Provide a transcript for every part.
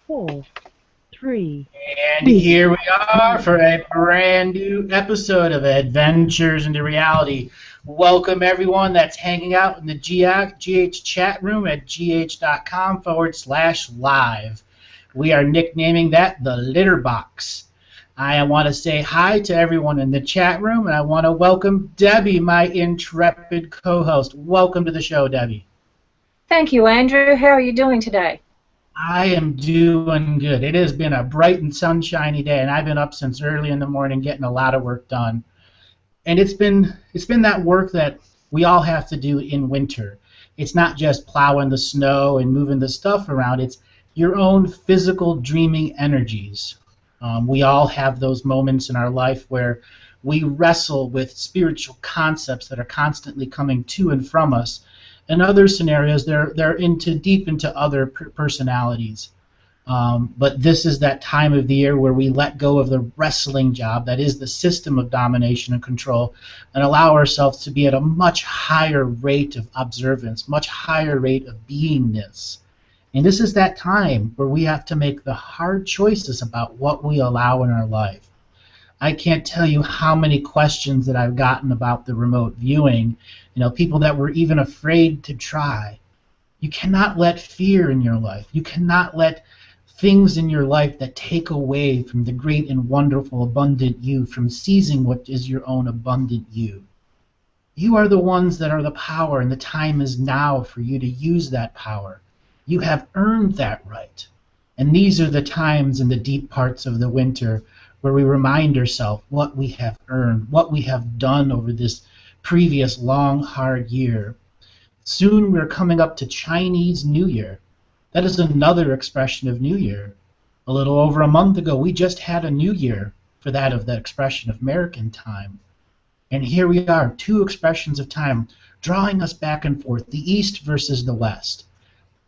Four, three, And here we are for a brand new episode of Adventures into Reality. Welcome everyone that's hanging out in the GH chat room at gh.com/live. We are nicknaming that the Litter Box. I want to say hi to everyone in the chat room, and I want to welcome Debbie, my intrepid co-host. Welcome to the show, Debbie. Thank you, Andrew. How are you doing today? I am doing good. It has been a bright and sunshiny day, and I've been up since early in the morning getting a lot of work done. And it's been that work that we all have to do in winter. It's not just plowing the snow and moving the stuff around. It's your own physical dreaming energies. We all have those moments in our life where we wrestle with spiritual concepts that are constantly coming to and from us. In other scenarios, they're deep into other personalities. But this is that time of the year where we let go of the wrestling job that is the system of domination and control and allow ourselves to be at a much higher rate of observance, much higher rate of beingness. And this is that time where we have to make the hard choices about what we allow in our life. I can't tell you how many questions that I've gotten about the remote viewing, people that were even afraid to try. You cannot let fear in your life. You cannot let things in your life that take away from the great and wonderful abundant you from seizing what is your own abundant you. You are the ones that are the power, and the time is now for you to use that power. You have earned that right. And these are the times in the deep parts of the winter where we remind ourselves what we have earned, what we have done over this previous long, hard year. Soon we're coming up to Chinese New Year. That is another expression of New Year. A little over a month ago, we just had a New Year for that of the expression of American time. And here we are, two expressions of time drawing us back and forth, the East versus the West.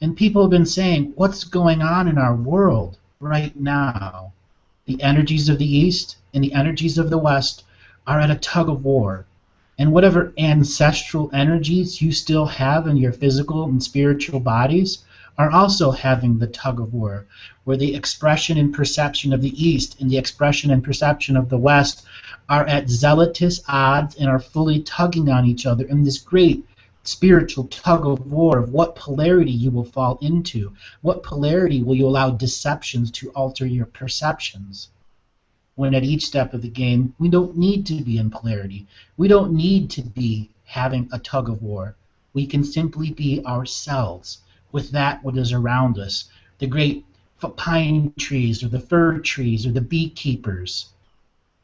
And people have been saying, what's going on in our world right now? The energies of the East and the energies of the West are at a tug of war. And whatever ancestral energies you still have in your physical and spiritual bodies are also having the tug of war, where the expression and perception of the East and the expression and perception of the West are at zealotous odds and are fully tugging on each other in this great spiritual tug of war of what polarity you will fall into. What polarity will you allow deceptions to alter your perceptions? When at each step of the game, we don't need to be in polarity. We don't need to be having a tug of war. We can simply be ourselves with that what is around us. The great pine trees or the fir trees or the beekeepers.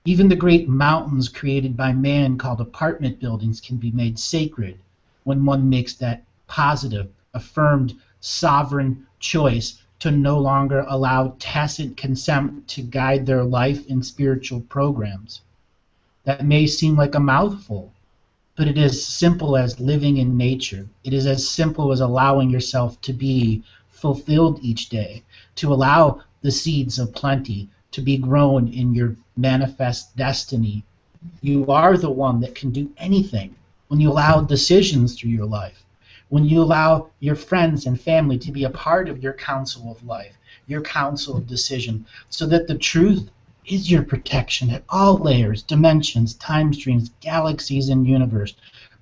Even the great mountains created by man called apartment buildings can be made sacred when one makes that positive, affirmed, sovereign choice to no longer allow tacit consent to guide their life in spiritual programs. That may seem like a mouthful, but it is simple as living in nature. It is as simple as allowing yourself to be fulfilled each day, to allow the seeds of plenty to be grown in your manifest destiny. You are the one that can do anything when you allow decisions through your life, when you allow your friends and family to be a part of your council of life, your council of decision, so that the truth is your protection at all layers, dimensions, time streams, galaxies, and universe.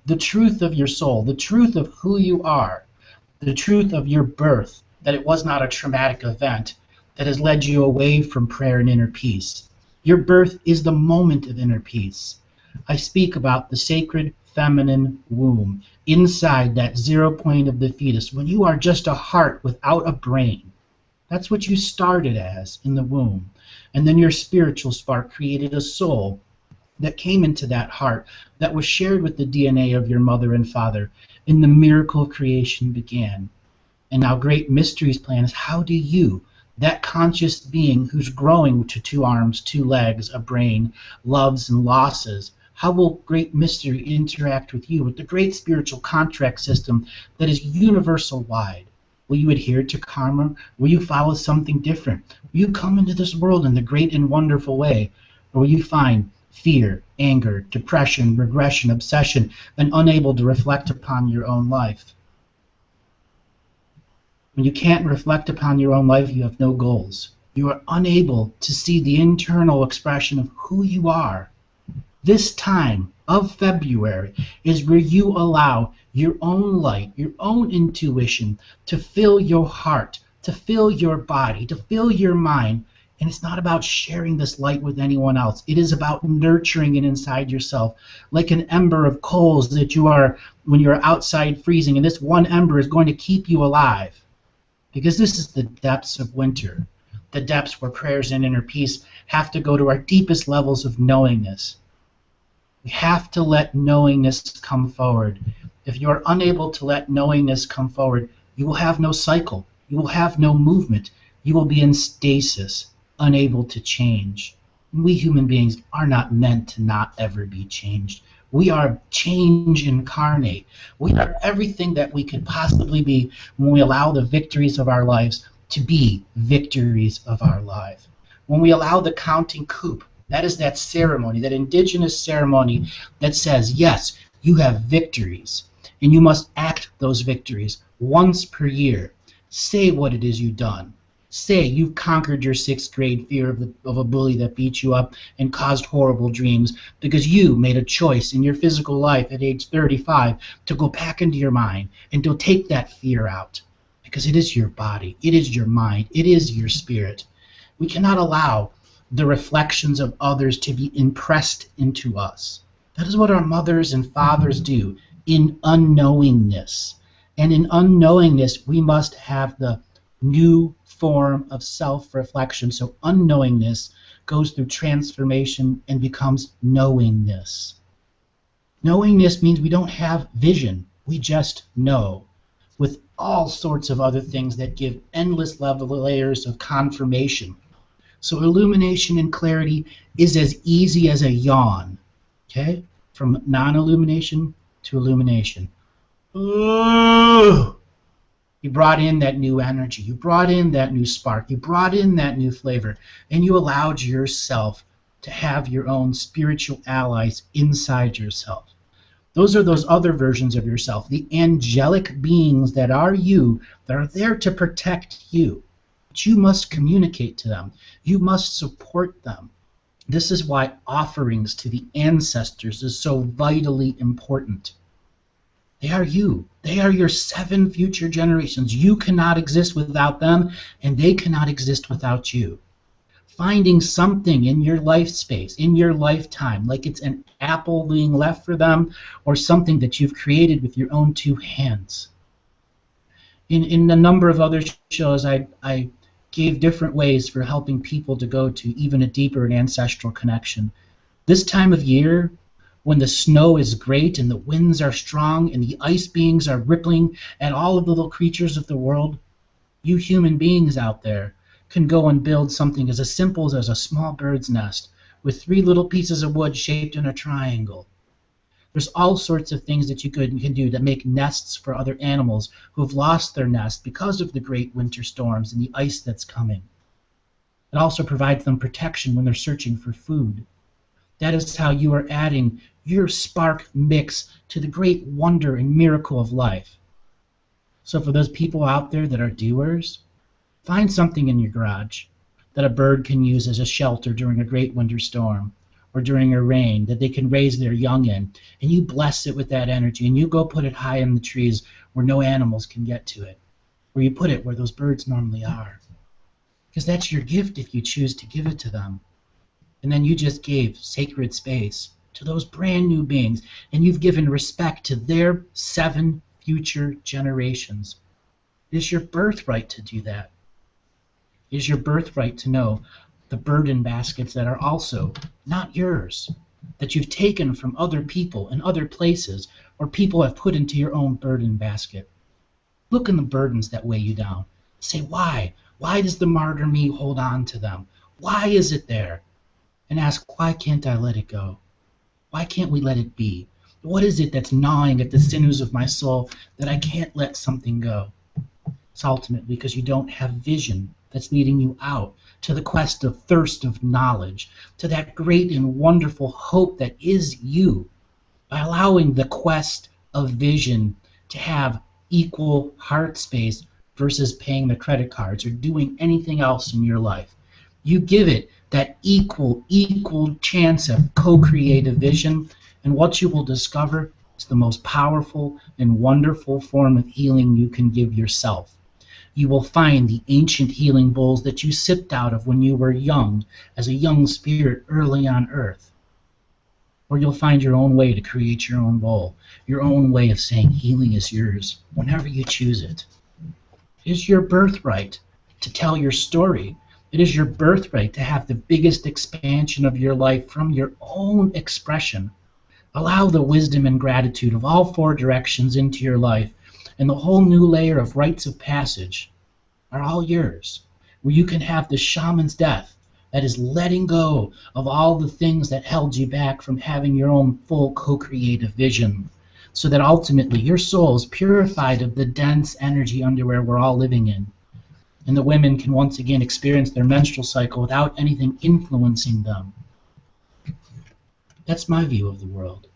The truth of your soul, the truth of who you are, the truth of your birth, that it was not a traumatic event that has led you away from prayer and inner peace. Your birth is the moment of inner peace. I speak about the sacred feminine womb, inside that 0 point of the fetus, when you are just a heart without a brain. That's what you started as in the womb. And then your spiritual spark created a soul that came into that heart that was shared with the DNA of your mother and father, and the miracle of creation began. And now great mysteries plan is, how do you, that conscious being who's growing to 2 arms, 2 legs, a brain, loves and losses, how will great mystery interact with you, with the great spiritual contract system that is universal wide? Will you adhere to karma? Will you follow something different? Will you come into this world in the great and wonderful way? Or will you find fear, anger, depression, regression, obsession, and unable to reflect upon your own life? When you can't reflect upon your own life, you have no goals. You are unable to see the internal expression of who you are. This time of February is where you allow your own light, your own intuition to fill your heart, to fill your body, to fill your mind. And it's not about sharing this light with anyone else. It is about nurturing it inside yourself, like an ember of coals that you are when you're outside freezing. And this one ember is going to keep you alive. Because this is the depths of winter, the depths where prayers and inner peace have to go to our deepest levels of knowingness. We have to let knowingness come forward. If you're unable to let knowingness come forward, you will have no cycle. You will have no movement. You will be in stasis, unable to change. We human beings are not meant to not ever be changed. We are change incarnate. We are everything that we could possibly be when we allow the victories of our lives to be victories of our life. When we allow the counting coup, that is that ceremony, that indigenous ceremony that says, yes, you have victories, and you must act those victories once per year. Say what it is you've done. Say you've conquered your 6th grade fear of a bully that beat you up and caused horrible dreams because you made a choice in your physical life at age 35 to go back into your mind and to take that fear out, because it is your body, it is your mind, it is your spirit. We cannot allow the reflections of others to be impressed into us. That is what our mothers and fathers do in unknowingness. And in unknowingness, we must have the new form of self-reflection. So unknowingness goes through transformation and becomes knowingness. Knowingness means we don't have vision. We just know, with all sorts of other things that give endless layers of confirmation. So illumination and clarity is as easy as a yawn, okay? From non-illumination to illumination. Ooh! You brought in that new energy. You brought in that new spark. You brought in that new flavor. And you allowed yourself to have your own spiritual allies inside yourself. Those are those other versions of yourself, the angelic beings that are you, that are there to protect you. But you must communicate to them. You must support them. This is why offerings to the ancestors is so vitally important. They are you. They are your 7 future generations. You cannot exist without them, and they cannot exist without you. Finding something in your life space, in your lifetime, like it's an apple being left for them, or something that you've created with your own 2 hands. In a number of other shows, I gave different ways for helping people to go to even a deeper and ancestral connection. This time of year, when the snow is great and the winds are strong and the ice beings are rippling at all of the little creatures of the world, you human beings out there can go and build something as simple as a small bird's nest with 3 little pieces of wood shaped in a triangle. There's all sorts of things that you can do to make nests for other animals who have lost their nest because of the great winter storms and the ice that's coming. It also provides them protection when they're searching for food. That is how you are adding your spark mix to the great wonder and miracle of life. So for those people out there that are doers, find something in your garage that a bird can use as a shelter during a great winter storm or during a rain that they can raise their young in, and you bless it with that energy, and you go put it high in the trees where no animals can get to it, where you put it where those birds normally are. Because that's your gift if you choose to give it to them. And then you just gave sacred space to those brand new beings, and you've given respect to their 7 future generations. It is your birthright to do that. It is your birthright to know the burden baskets that are also not yours, that you've taken from other people and other places, or people have put into your own burden basket. Look in the burdens that weigh you down. Say, why? Why does the martyr me hold on to them? Why is it there? And ask, why can't I let it go? Why can't we let it be? What is it that's gnawing at the sinews of my soul that I can't let something go? It's ultimately because you don't have vision that's leading you out to the quest of thirst of knowledge, to that great and wonderful hope that is you, by allowing the quest of vision to have equal heart space versus paying the credit cards or doing anything else in your life. You give it that equal chance of co-creative vision, and what you will discover is the most powerful and wonderful form of healing you can give yourself. You will find the ancient healing bowls that you sipped out of when you were young, as a young spirit early on earth. Or you'll find your own way to create your own bowl, your own way of saying healing is yours whenever you choose it. It is your birthright to tell your story. It is your birthright to have the biggest expansion of your life from your own expression. Allow the wisdom and gratitude of all four directions into your life, and the whole new layer of rites of passage are all yours, where you can have the shaman's death, that is letting go of all the things that held you back from having your own full co-creative vision, so that ultimately your soul is purified of the dense energy underwear we're all living in, and the women can once again experience their menstrual cycle without anything influencing them. That's my view of the world.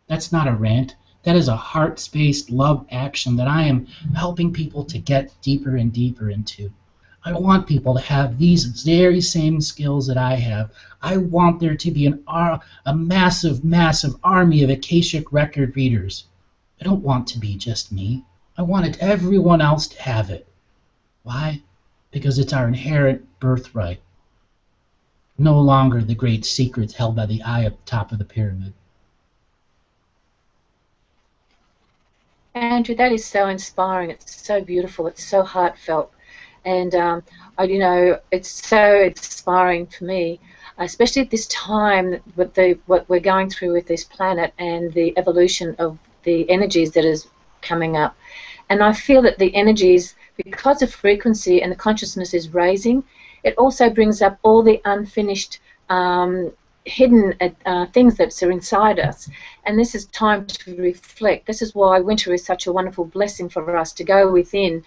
That's not a rant. That is a heart-spaced love action that I am helping people to get deeper and deeper into. I want people to have these very same skills that I have. I want there to be a massive, massive army of Akashic record readers. I don't want to be just me. I wanted everyone else to have it. Why? Because it's our inherent birthright. No longer the great secrets held by the eye at the top of the pyramid. Andrew, that is so inspiring. It's so beautiful. It's so heartfelt. And, it's so inspiring for me, especially at this time with what we're going through with this planet and the evolution of the energies that is coming up. And I feel that the energies, because of frequency and the consciousness is raising, it also brings up all the unfinished hidden things that are inside us, and this is time to reflect. This is why winter is such a wonderful blessing for us to go within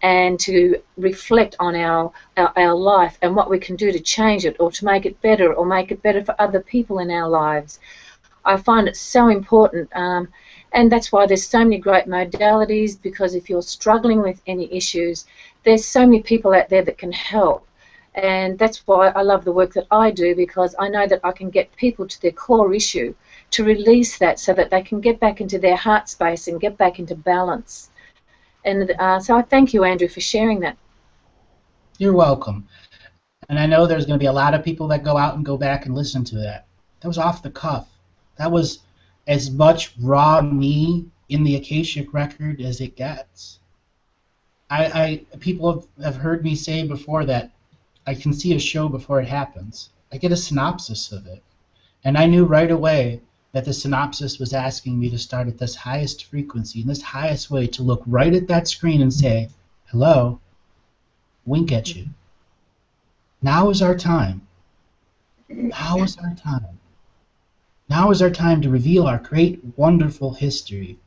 and to reflect on our life and what we can do to change it or to make it better or make it better for other people in our lives. I find it so important, and that's why there's so many great modalities, because if you're struggling with any issues, there's so many people out there that can help. And that's why I love the work that I do, because I know that I can get people to their core issue, to release that so that they can get back into their heart space and get back into balance. And so I thank you, Andrew, for sharing that. You're welcome. And I know there's going to be a lot of people that go out and go back and listen to that. That was off the cuff. That was as much raw me in the Akashic record as it gets. People have heard me say before that I can see a show before it happens. I get a synopsis of it. And I knew right away that the synopsis was asking me to start at this highest frequency, in this highest way, to look right at that screen and say, hello, wink at you. Now is our time. Now is our time. Now is our time to reveal our great, wonderful history.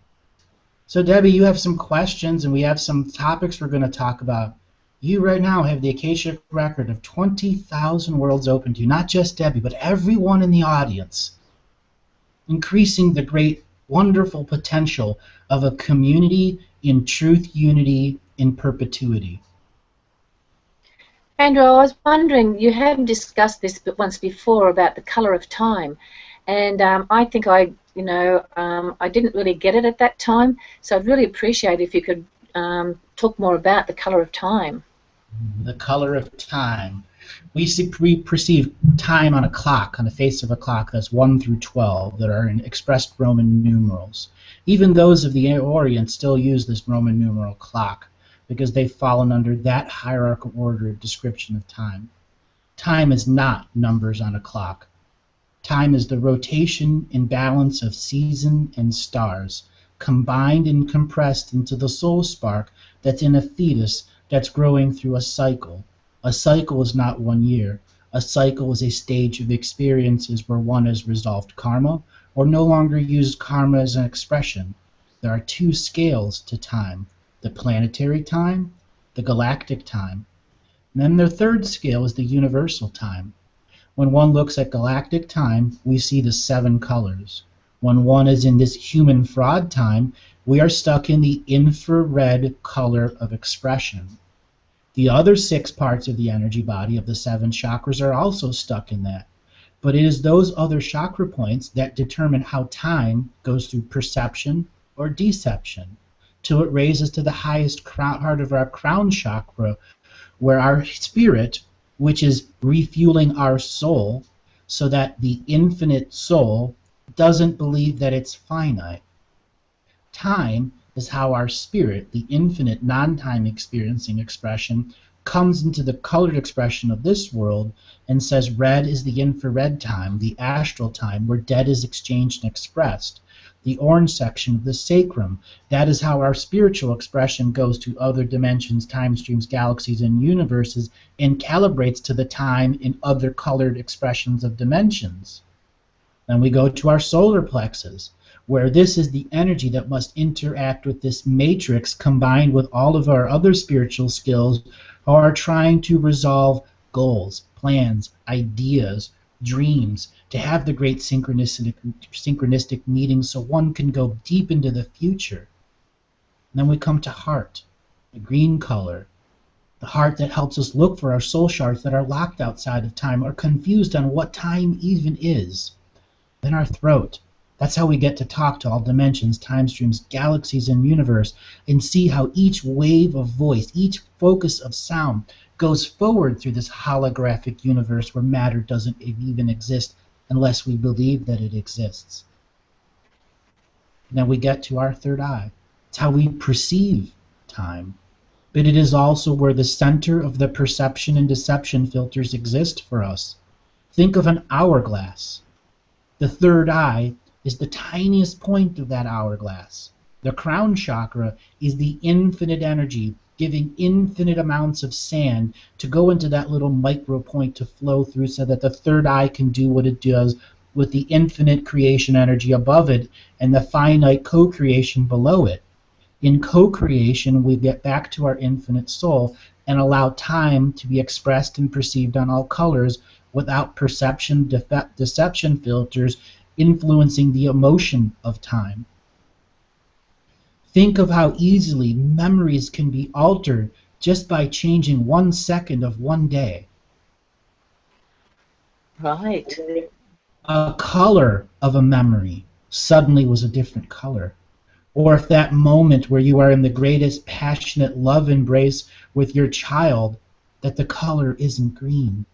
So, Debbie, you have some questions, and we have some topics we're going to talk about. You right now have the Akashic record of 20,000 worlds open to you, not just Debbie, but everyone in the audience, increasing the great, wonderful potential of a community in truth, unity, in perpetuity. Andrew, I was wondering, you hadn't discussed this once before about the colour of time, and I think I didn't really get it at that time, so I'd really appreciate if you could talk more about the colour of time. The color of time. We perceive time on a clock, on the face of a clock, that's 1 through 12, that are in expressed Roman numerals. Even those of the Orient still use this Roman numeral clock, because they've fallen under that hierarchical order of description of time. Time is not numbers on a clock. Time is the rotation and balance of season and stars, combined and compressed into the soul spark that's in a fetus that's growing through a cycle. A cycle is not 1 year. A cycle is a stage of experiences where one has resolved karma or no longer used karma as an expression. There are 2 scales to time, the planetary time, the galactic time. And then the 3rd scale is the universal time. When one looks at galactic time, we see the 7 colors. When one is in this human fraud time, we are stuck in the infrared color of expression. The other 6 parts of the energy body of the 7 chakras are also stuck in that. But it is those other chakra points that determine how time goes through perception or deception, till it raises to the highest part of our crown chakra, where our spirit, which is refueling our soul, so that the infinite soul doesn't believe that it's finite. Time is how our spirit, the infinite non-time experiencing expression, comes into the colored expression of this world and says red is the infrared time, the astral time, where dead is exchanged and expressed. The orange section of the sacrum, that is how our spiritual expression goes to other dimensions, time streams, galaxies, and universes, and calibrates to the time in other colored expressions of dimensions. Then we go to our solar plexus, where this is the energy that must interact with this matrix combined with all of our other spiritual skills, who are trying to resolve goals, plans, ideas, dreams, to have the great synchronistic meetings so one can go deep into the future. And then we come to heart, the green color, the heart that helps us look for our soul shards that are locked outside of time or confused on what time even is. Then our throat. That's how we get to talk to all dimensions, time streams, galaxies, and universe, and see how each wave of voice, each focus of sound, goes forward through this holographic universe where matter doesn't even exist unless we believe that it exists. And then we get to our third eye. It's how we perceive time. But it is also where the center of the perception and deception filters exist for us. Think of an hourglass. The third eye is the tiniest point of that hourglass. The crown chakra is the infinite energy, giving infinite amounts of sand to go into that little micro point to flow through so that the third eye can do what it does with the infinite creation energy above it and the finite co-creation below it. In co-creation, we get back to our infinite soul and allow time to be expressed and perceived on all colors without perception, deception filters influencing the emotion of time. Think of how easily memories can be altered just by changing 1 second of one day. Right. A color of a memory suddenly was a different color. Or if that moment where you are in the greatest passionate love embrace with your child, that the color isn't green.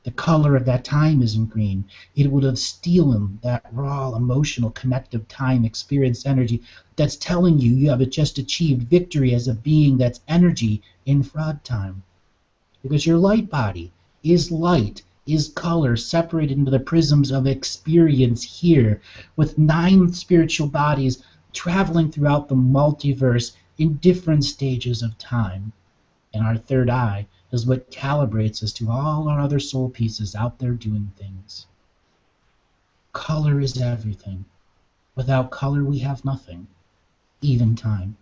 The color of that time isn't green. It would have stolen that raw, emotional, connective time experience energy that's telling you you have just achieved victory as a being that's energy in fraud time. Because your light body is light, is color separated into the prisms of experience here, with 9 spiritual bodies traveling throughout the multiverse in different stages of time. And our third eye is what calibrates us to all our other soul pieces out there doing things. Color is everything. Without color, we have nothing, even time.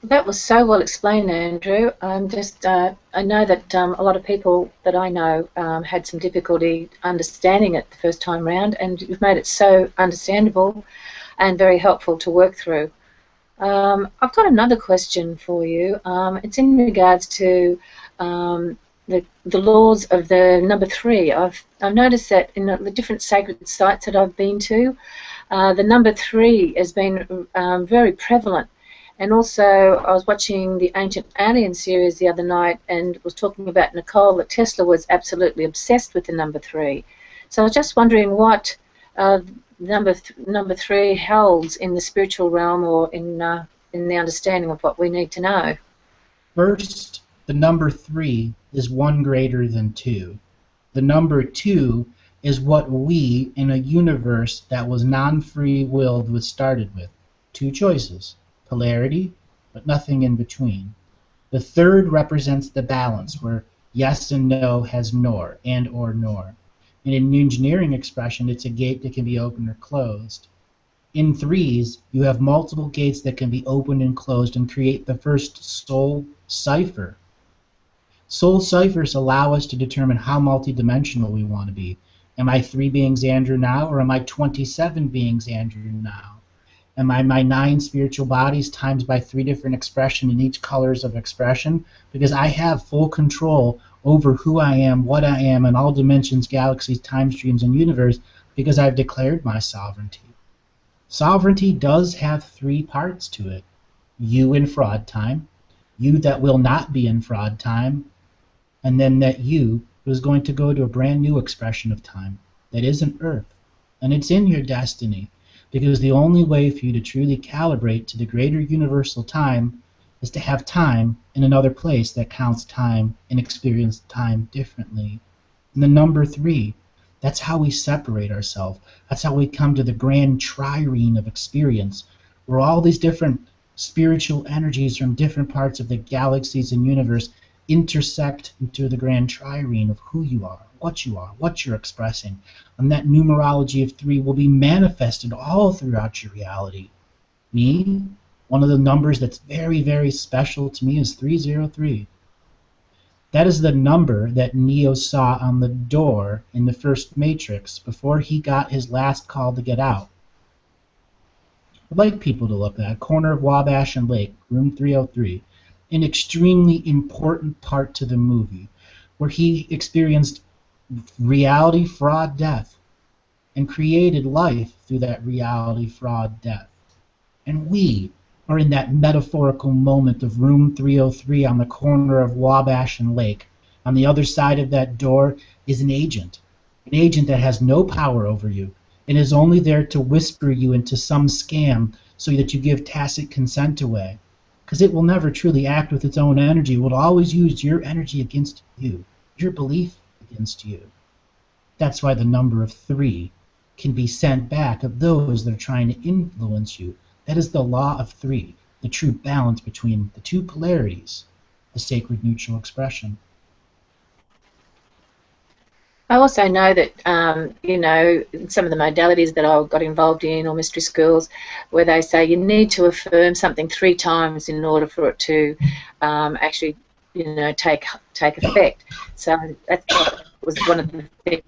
That was so well explained, Andrew. I know that a lot of people that I know had some difficulty understanding it the first time round, and you've made it so understandable and very helpful to work through. I've got another question for you. It's in regards to the laws of the number 3. I've noticed that in the different sacred sites that I've been to, the number 3 has been very prevalent. And also, I was watching the Ancient Alien series the other night and was talking about Nicole, that Tesla was absolutely obsessed with the number 3. So I was just wondering what number 3 holds in the spiritual realm, or in the understanding of what we need to know. First, the number 3 is 1 greater than 2. The number 2 is what we, in a universe that was non-free-willed, was started with. 2 choices. Polarity, but nothing in between. The third represents the balance, where yes and no has nor, and or nor. In an engineering expression, it's a gate that can be opened or closed. In 3s, you have multiple gates that can be opened and closed and create the first soul cipher. Soul ciphers allow us to determine how multidimensional we want to be. Am I 3 beings Andrew now, or am I 27 beings Andrew now? Am I my 9 spiritual bodies times by 3 different expression in each colors of expression? Because I have full control over who I am, what I am, in all dimensions, galaxies, time streams, and universe, because I've declared my sovereignty. Sovereignty does have 3 parts to it. You in fraud time, you that will not be in fraud time, and then that you who is going to go to a brand new expression of time that isn't Earth. And it's in your destiny, because the only way for you to truly calibrate to the greater universal time is to have time in another place that counts time and experience time differently. And the number 3, that's how we separate ourselves. That's how we come to the grand trireme of experience, where all these different spiritual energies from different parts of the galaxies and universe intersect into the grand trireme of who you are, what you're expressing. And that numerology of 3 will be manifested all throughout your reality. Me, one of the numbers that's very, very special to me is 303. That is the number that Neo saw on the door in the first Matrix before he got his last call to get out. I'd like people to look at that. Corner of Wabash and Lake, room 303. An extremely important part to the movie, where he experienced reality, fraud, death, and created life through that reality, fraud, death. And we are in that metaphorical moment of room 303 on the corner of Wabash and Lake. On the other side of that door is an agent that has no power over you and is only there to whisper you into some scam so that you give tacit consent away. Because it will never truly act with its own energy. It will always use your energy against you, your belief against you. That's why the number of 3 can be sent back at those that are trying to influence you. That is the law of 3, the true balance between the 2 polarities, the sacred neutral expression. I also know that, some of the modalities that I got involved in, or mystery schools, where they say you need to affirm something 3 times in order for it to actually, take effect. So that was one of the things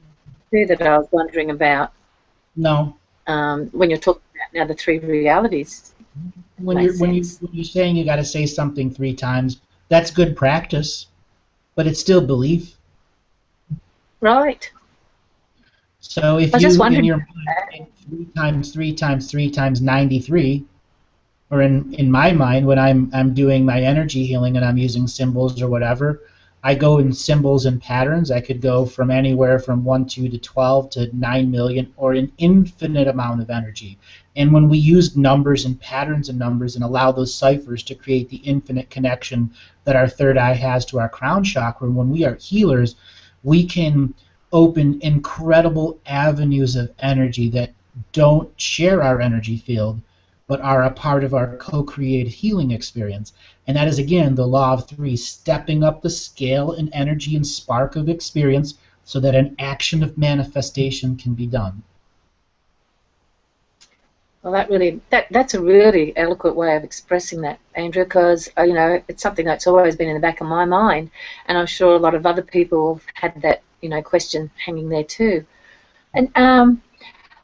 too that I was wondering about. No. When you're talking about now the 3 realities. When you're saying you got to say something 3 times, that's good practice, but it's still belief. Right. So if you in your mind think 3 times 3 times 3 times 93, or in my mind when I'm doing my energy healing and I'm using symbols or whatever, I go in symbols and patterns. I could go from anywhere from 1, 2 to 12 to 9 million, or an infinite amount of energy. And when we use numbers and patterns and numbers and allow those ciphers to create the infinite connection that our third eye has to our crown chakra, when we are healers, we can open incredible avenues of energy that don't share our energy field, but are a part of our co-created healing experience. And that is, again, the law of 3, stepping up the scale and energy and spark of experience so that an action of manifestation can be done. Well, that's a really eloquent way of expressing that, Andrew, because it's something that's always been in the back of my mind, and I'm sure a lot of other people have had that question hanging there too. And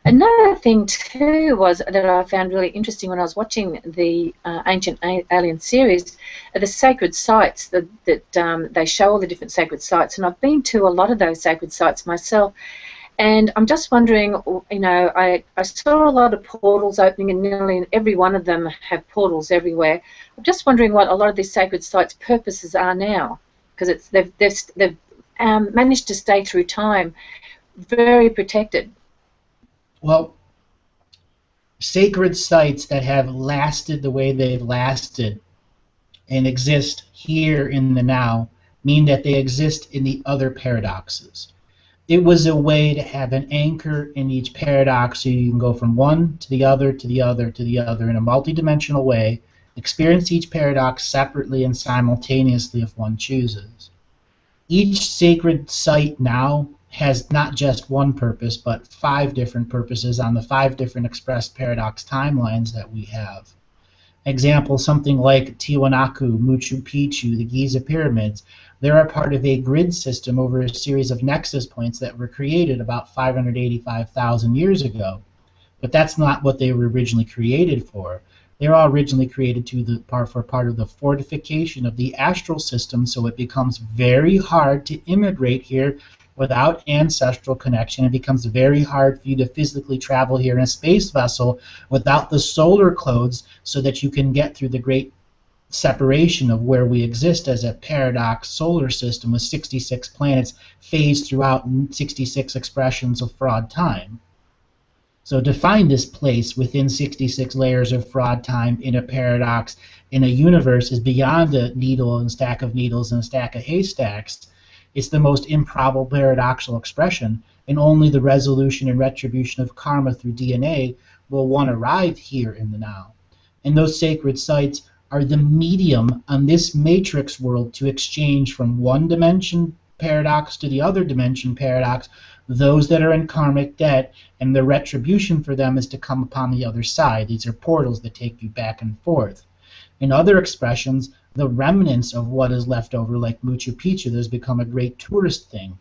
another thing too was that I found really interesting when I was watching the Ancient Alien series, the sacred sites that they show all the different sacred sites, and I've been to a lot of those sacred sites myself. And I'm just wondering, I saw a lot of portals opening, and nearly every one of them have portals everywhere. I'm just wondering what a lot of these sacred sites' purposes are now, because they've managed to stay through time very protected. Well, sacred sites that have lasted the way they've lasted and exist here in the now mean that they exist in the other paradoxes. It was a way to have an anchor in each paradox so you can go from one to the other to the other to the other in a multidimensional way, experience each paradox separately and simultaneously if one chooses. Each sacred site now has not just one purpose, but 5 different purposes on the 5 different expressed paradox timelines that we have. Example, something like Tiwanaku, Machu Picchu, the Giza pyramids. They're a part of a grid system over a series of nexus points that were created about 585,000 years ago. But that's not what they were originally created for. They were all originally created for part of the fortification of the astral system, so it becomes very hard to immigrate here without ancestral connection. It becomes very hard for you to physically travel here in a space vessel without the solar clothes, so that you can get through the great separation of where we exist as a paradox solar system with 66 planets phased throughout 66 expressions of fraud time. So to find this place within 66 layers of fraud time in a paradox in a universe is beyond a needle and stack of needles and a stack of haystacks. It's the most improbable paradoxical expression, and only the resolution and retribution of karma through DNA will one arrive here in the now. And those sacred sites are the medium on this matrix world to exchange from one dimension paradox to the other dimension paradox those that are in karmic debt, and the retribution for them is to come upon the other side. These are portals that take you back and forth. In other expressions, the remnants of what is left over, like Machu Picchu, that has become a great tourist thing.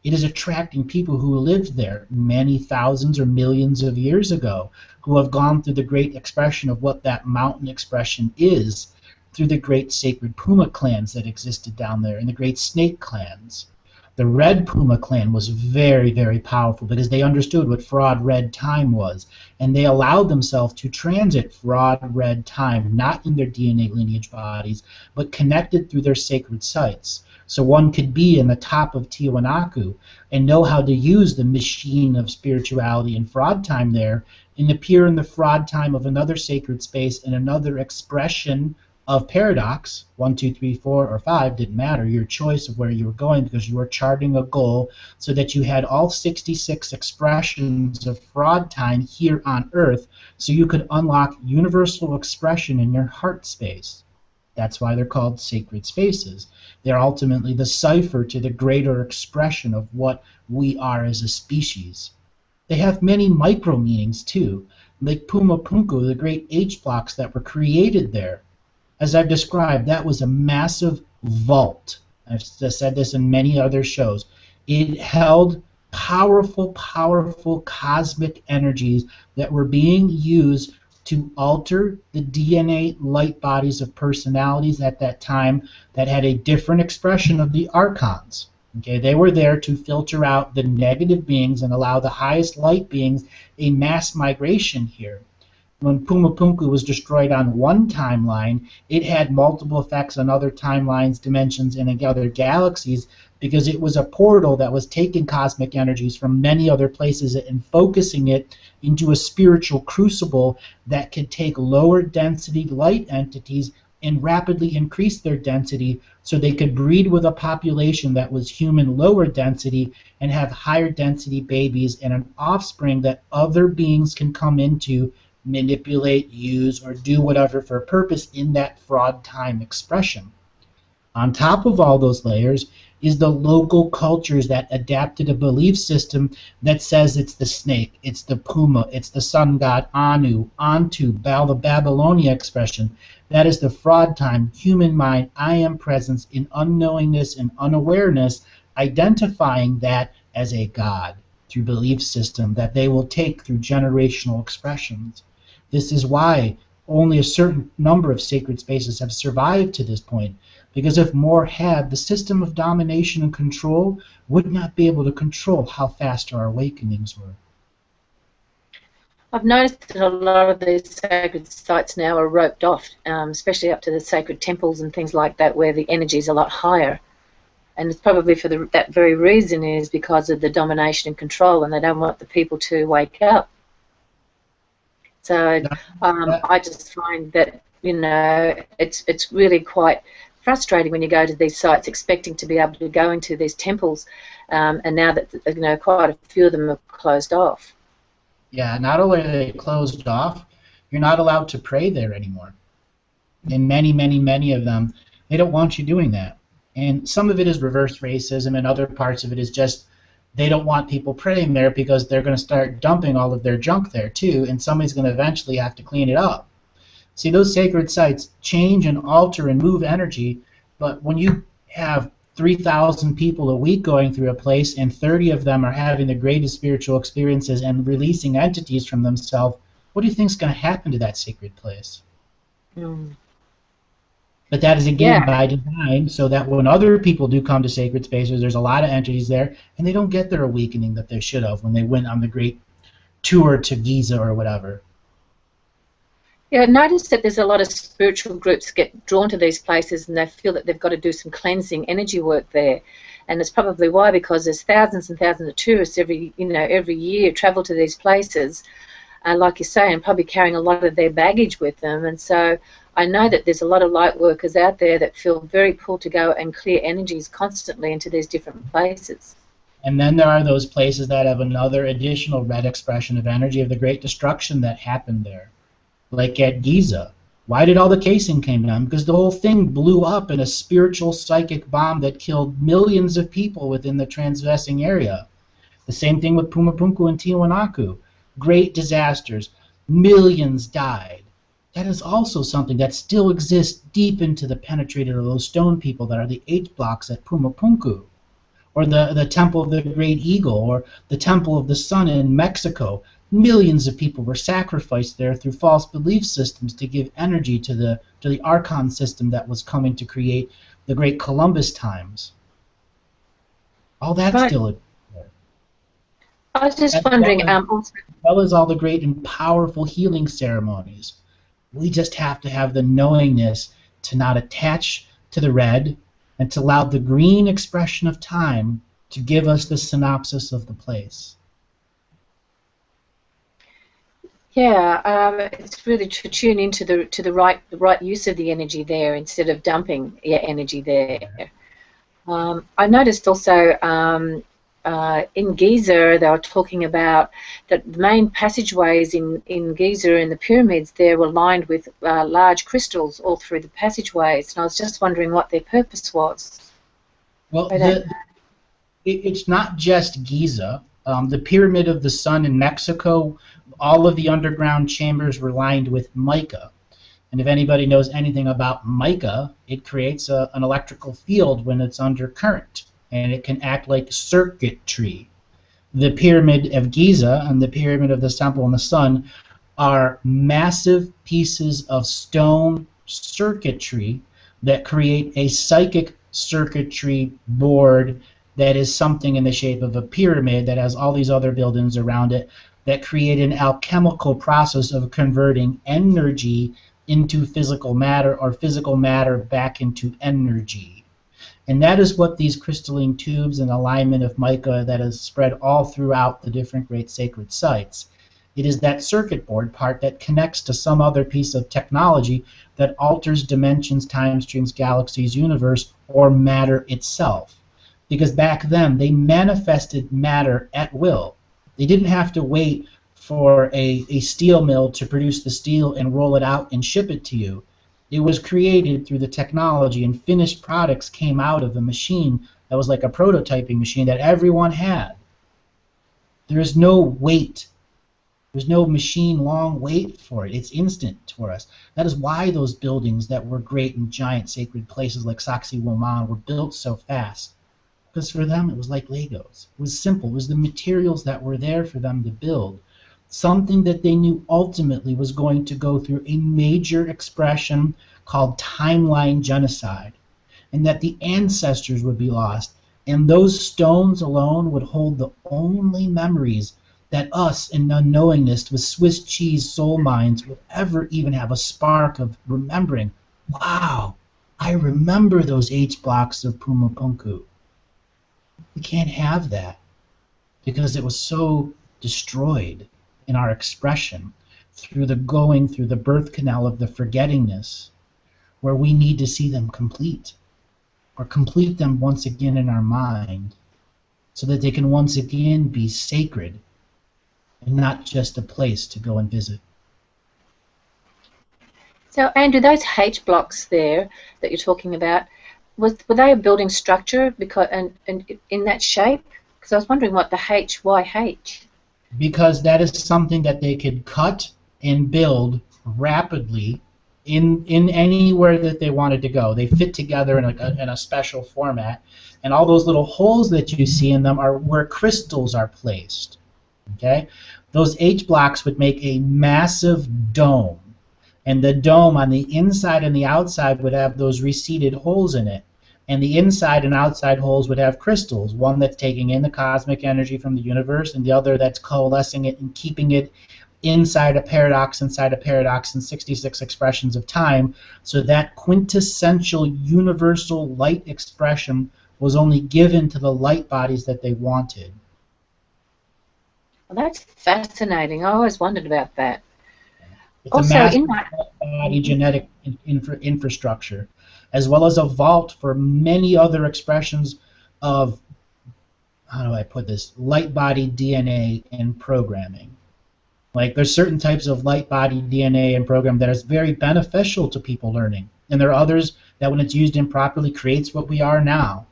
It is attracting people who lived there many thousands or millions of years ago, who have gone through the great expression of what that mountain expression is, through the great sacred Puma clans that existed down there, and the great snake clans. The Red Puma clan was very, very powerful because they understood what fraud red time was, and they allowed themselves to transit fraud red time, not in their DNA lineage bodies, but connected through their sacred sites. So one could be in the top of Tiwanaku and know how to use the machine of spirituality and fraud time there, and appear in the fraud time of another sacred space and another expression of paradox, 1, 2, 3, 4, or 5, didn't matter, your choice of where you were going, because you were charting a goal so that you had all 66 expressions of fraud time here on Earth, so you could unlock universal expression in your heart space. That's why they're called sacred spaces. They're ultimately the cipher to the greater expression of what we are as a species. They have many micro meanings too, like Puma Punku, the great H blocks that were created there. As I've described, that was a massive vault. I've said this in many other shows. It held powerful, powerful cosmic energies that were being used to alter the DNA light bodies of personalities at that time that had a different expression of the archons. Okay, they were there to filter out the negative beings and allow the highest light beings a mass migration here. When Puma Punku was destroyed on one timeline, it had multiple effects on other timelines, dimensions, and other galaxies, because it was a portal that was taking cosmic energies from many other places and focusing it into a spiritual crucible that could take lower density light entities and rapidly increase their density so they could breed with a population that was human lower density and have higher density babies and an offspring that other beings can come into, manipulate, use, or do whatever for a purpose in that fraud time expression. On top of all those layers is the local cultures that adapted a belief system that says it's the snake, it's the puma, it's the sun god Anu, Antu, the Babylonia expression. That is the fraud time, human mind, I am presence in unknowingness and unawareness, identifying that as a god through belief system that they will take through generational expressions. This is why only a certain number of sacred spaces have survived to this point, because if more had, the system of domination and control would not be able to control how fast our awakenings were. I've noticed that a lot of these sacred sites now are roped off, especially up to the sacred temples and things like that, where the energy is a lot higher. And it's probably for that very reason, is because of the domination and control, and they don't want the people to wake up. So I just find that, you know, it's really quite frustrating when you go to these sites expecting to be able to go into these temples, and now that, you know, quite a few of them are closed off. Yeah, not only are they closed off, you're not allowed to pray there anymore. And many, many, many of them, they don't want you doing that. And some of it is reverse racism, and other parts of it is just they don't want people praying there because they're going to start dumping all of their junk there too, and somebody's going to eventually have to clean it up. See, those sacred sites change and alter and move energy, but when you have 3,000 people a week going through a place and 30 of them are having the greatest spiritual experiences and releasing entities from themselves, what do you think is going to happen to that sacred place? Mm. But that is again Yeah. by design, so that when other people do come to sacred spaces, there's a lot of entities there, and they don't get their awakening that they should have when they went on the great tour to Giza or whatever. Yeah, I noticed that there's a lot of spiritual groups get drawn to these places and they feel that they've got to do some cleansing energy work there. And it's probably why, because there's thousands and thousands of tourists every year travel to these places, like you say, and probably carrying a lot of their baggage with them. And so I know that there's a lot of light workers out there that feel very pulled to go and clear energies constantly into these different places. And then there are those places that have another additional red expression of energy of the great destruction that happened there. Like at Giza. Why did all the casing came down? Because the whole thing blew up in a spiritual psychic bomb that killed millions of people within the transgressing area. The same thing with Pumapunku and Tiwanaku. Great disasters. Millions died. That is also something that still exists deep into the penetrated of those stone people that are the H blocks at Pumapunku. Or the Temple of the Great Eagle, or the Temple of the Sun in Mexico. Millions of people were sacrificed there through false belief systems to give energy to the Archon system that was coming to create the great Columbus times. All that's Right. still there. I was just As wondering, well as all the great and powerful healing ceremonies. We just have to have the knowingness to not attach to the red and to allow the green expression of time to give us the synopsis of the place. yeah, it's really to tune into the right use of the energy there instead of dumping energy there. I noticed also in Giza they were talking about that the main passageways in Giza and the pyramids there were lined with large crystals all through the passageways, and I was just wondering what their purpose was. Well, it's not just Giza. The Pyramid of the Sun in Mexico, all of the underground chambers were lined with mica. And if anybody knows anything about mica, it creates an electrical field when it's under current, and it can act like circuitry. The Pyramid of Giza and the Pyramid of the Temple in the Sun are massive pieces of stone circuitry that create a psychic circuitry board that is something in the shape of a pyramid that has all these other buildings around it that create an alchemical process of converting energy into physical matter or physical matter back into energy. And that is what these crystalline tubes and alignment of mica that is spread all throughout the different great sacred sites. It is that circuit board part that connects to some other piece of technology that alters dimensions, time streams, galaxies, universe, or matter itself. Because back then, they manifested matter at will. They didn't have to wait for a steel mill to produce the steel and roll it out and ship it to you. It was created through the technology, and finished products came out of a machine that was like a prototyping machine that everyone had. There is no wait. There's no machine long wait for it. It's instant for us. That is why those buildings that were great and giant sacred places like Sacsayhuaman were built so fast. Because for them it was like Legos. It was simple. It was the materials that were there for them to build. Something that they knew ultimately was going to go through a major expression called timeline genocide. And that the ancestors would be lost. And those stones alone would hold the only memories that us in unknowingness with Swiss cheese soul minds would ever even have a spark of remembering, wow, I remember those H blocks of Pumapunku. We can't have that because it was so destroyed in our expression through the going through the birth canal of the forgettingness, where we need to see them complete or complete them once again in our mind so that they can once again be sacred and not just a place to go and visit. So, Andrew, those H blocks there that you're talking about, were they a building structure because and in that shape? Because I was wondering what the H, why H? Because that is something that they could cut and build rapidly in anywhere that they wanted to go. They fit together in a special format, and all those little holes that you see in them are where crystals are placed. Okay, those H blocks would make a massive dome, and the dome on the inside and the outside would have those receded holes in it. And the inside and outside holes would have crystals, one that's taking in the cosmic energy from the universe, and the other that's coalescing it and keeping it inside a paradox, in 66 expressions of time. So that quintessential universal light expression was only given to the light bodies that they wanted. Well, that's fascinating. I always wondered about that. It's Also, a massive in my body genetic infrastructure, as well as a vault for many other expressions of, how do I put this, light body DNA and programming. Like, there's certain types of light body DNA and program that is very beneficial to people learning, and there are others that, when it's used improperly, creates what we are now.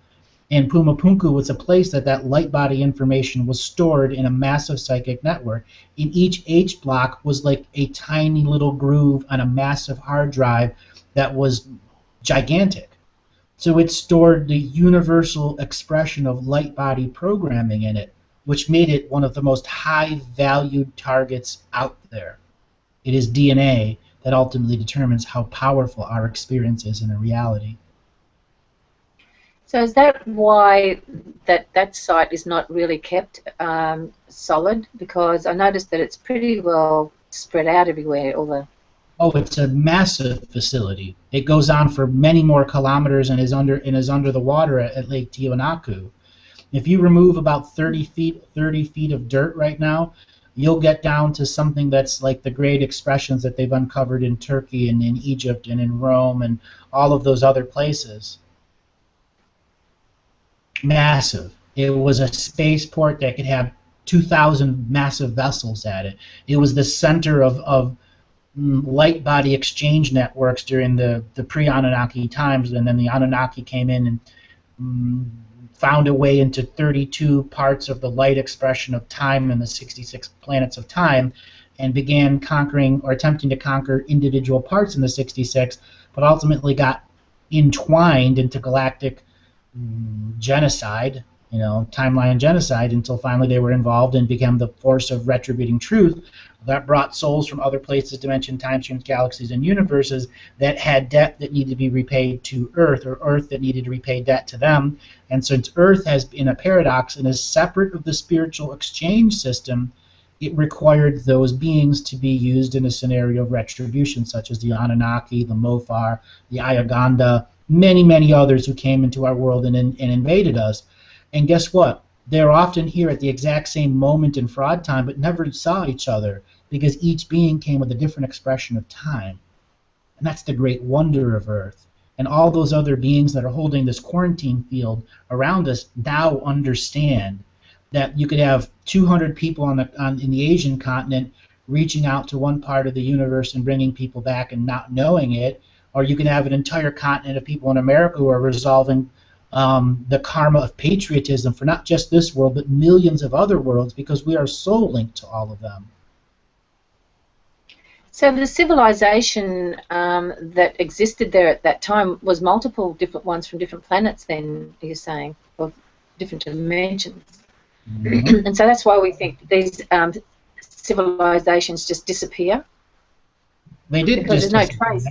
And Pumapunku was a place that light body information was stored in a massive psychic network. In each H block was like a tiny little groove on a massive hard drive that was gigantic. So it stored the universal expression of light body programming in it, which made it one of the most high-valued targets out there. It is DNA that ultimately determines how powerful our experience is in a reality. So is that why that site is not really kept solid? Because I noticed that it's pretty well spread out everywhere. Oh, it's a massive facility. It goes on for many more kilometers and is under the water at Lake Tiwanaku. If you remove about 30 feet of dirt right now, you'll get down to something that's like the great expressions that they've uncovered in Turkey and in Egypt and in Rome and all of those other places. Massive. It was a spaceport that could have 2,000 massive vessels at it. It was the center of light body exchange networks during the pre-Anunnaki times, and then the Anunnaki came in and found a way into 32 parts of the light expression of time and the 66 planets of time, and began conquering or attempting to conquer individual parts in the 66, but ultimately got entwined into galactic genocide, timeline genocide, until finally they were involved and became the force of retributing truth that brought souls from other places, dimensions, time streams, galaxies, and universes that had debt that needed to be repaid to Earth, or Earth that needed to repay debt to them. And since Earth has been a paradox and is separate of the spiritual exchange system, it required those beings to be used in a scenario of retribution, such as the Anunnaki, the Mofar, the Ayaganda, many, many others who came into our world and invaded us. And guess what? They're often here at the exact same moment in fraud time, but never saw each other, because each being came with a different expression of time. And that's the great wonder of Earth. And all those other beings that are holding this quarantine field around us now understand that you could have 200 people in the Asian continent reaching out to one part of the universe and bringing people back and not knowing it, or you can have an entire continent of people in America who are resolving the karma of patriotism for not just this world, but millions of other worlds, because we are so linked to all of them. So the civilization that existed there at that time was multiple different ones from different planets, then, you're saying, or different dimensions. Mm-hmm. And so that's why we think these civilizations just disappear. They did, because there's no trace.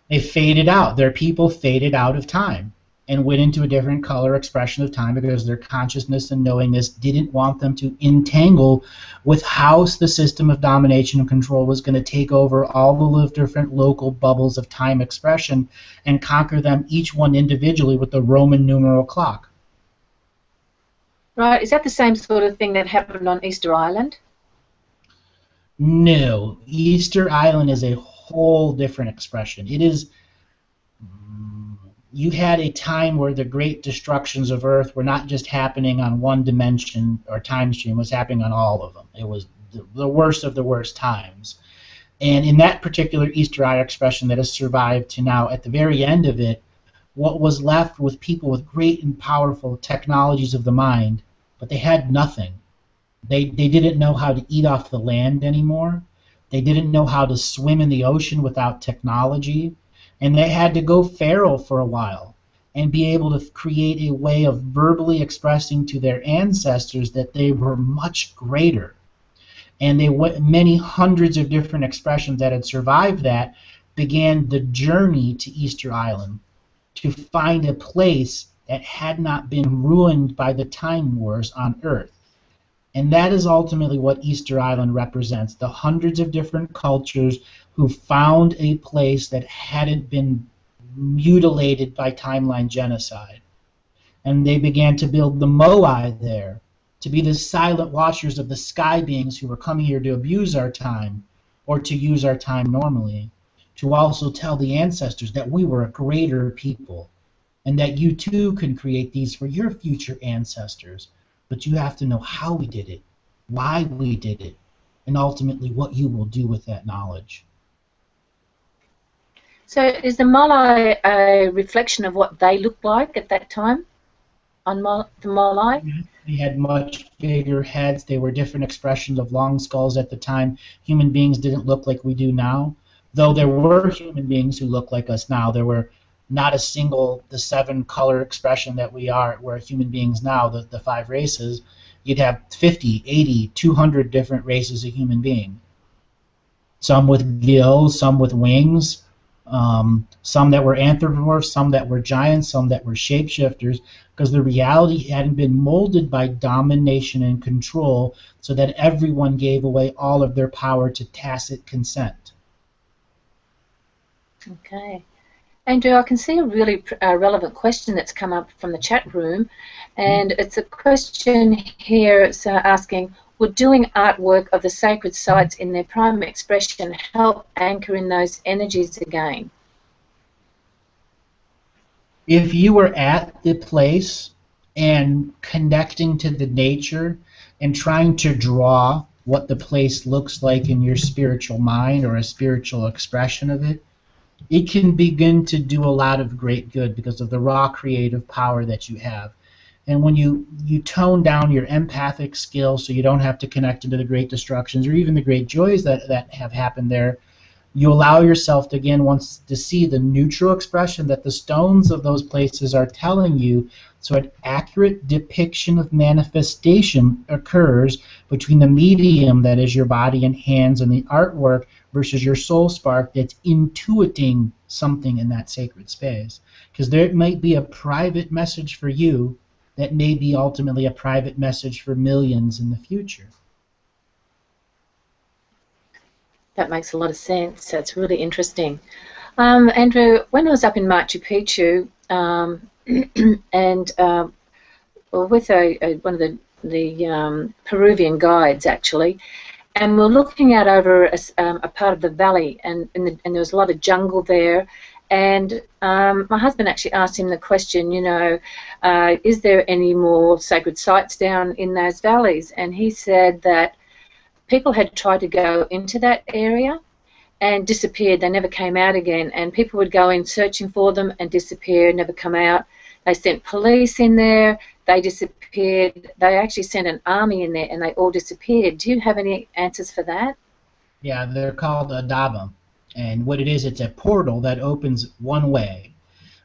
They faded out. Their people faded out of time and went into a different color expression of time, because their consciousness and knowingness didn't want them to entangle with how the system of domination and control was going to take over all the different local bubbles of time expression and conquer them, each one individually, with the Roman numeral clock. Right. Is that the same sort of thing that happened on Easter Island? No. Easter Island is a whole different expression. It is, you had a time where the great destructions of Earth were not just happening on one dimension or time stream, it was happening on all of them. It was the worst of the worst times. And in that particular Easter Island expression that has survived to now, at the very end of it, what was left with people with great and powerful technologies of the mind, but they had nothing. They didn't know how to eat off the land anymore. They didn't know how to swim in the ocean without technology, and they had to go feral for a while and be able to create a way of verbally expressing to their ancestors that they were much greater. And many hundreds of different expressions that had survived that began the journey to Easter Island to find a place that had not been ruined by the time wars on Earth. And that is ultimately what Easter Island represents, the hundreds of different cultures who found a place that hadn't been mutilated by timeline genocide. And they began to build the Moai there, to be the silent watchers of the sky beings who were coming here to abuse our time, or to use our time normally, to also tell the ancestors that we were a greater people, and that you too can create these for your future ancestors. But you have to know how we did it, why we did it, and ultimately what you will do with that knowledge. So is the Moai a reflection of what they looked like at that time on the Moai? They had much bigger heads. They were different expressions of long skulls at the time. Human beings didn't look like we do now, though there were human beings who look like us now. There were not a single, the 7-color expression that we're human beings now, the 5 races. You'd have 50, 80, 200 different races of human being. Some with gills, some with wings, some that were anthropomorphs, some that were giants, some that were shapeshifters, because the reality hadn't been molded by domination and control, so that everyone gave away all of their power to tacit consent. Okay. Andrew, I can see a really relevant question that's come up from the chat room, and it's a question here. It's asking, would doing artwork of the sacred sites in their prime expression help anchor in those energies again? If you were at the place and connecting to the nature and trying to draw what the place looks like in your spiritual mind or a spiritual expression of it, it can begin to do a lot of great good because of the raw creative power that you have. And when you tone down your empathic skills so you don't have to connect into the great destructions or even the great joys that have happened there, you allow yourself to again once to see the neutral expression that the stones of those places are telling you, so an accurate depiction of manifestation occurs between the medium that is your body and hands and the artwork versus your soul spark that's intuiting something in that sacred space. Because there might be a private message for you that may be ultimately a private message for millions in the future. That makes a lot of sense. That's really interesting. Andrew, when I was up in Machu Picchu, and with one of the Peruvian guides actually, and we're looking out over a part of the valley, and there was a lot of jungle there. And my husband actually asked him the question, you know, is there any more sacred sites down in those valleys? And he said that people had tried to go into that area and disappeared. They never came out again. And people would go in searching for them and disappear, never come out. They sent police in there. They disappeared. They actually sent an army in there, and they all disappeared. Do you have any answers for that? Yeah, they're called Adaba. And what it is, it's a portal that opens one way.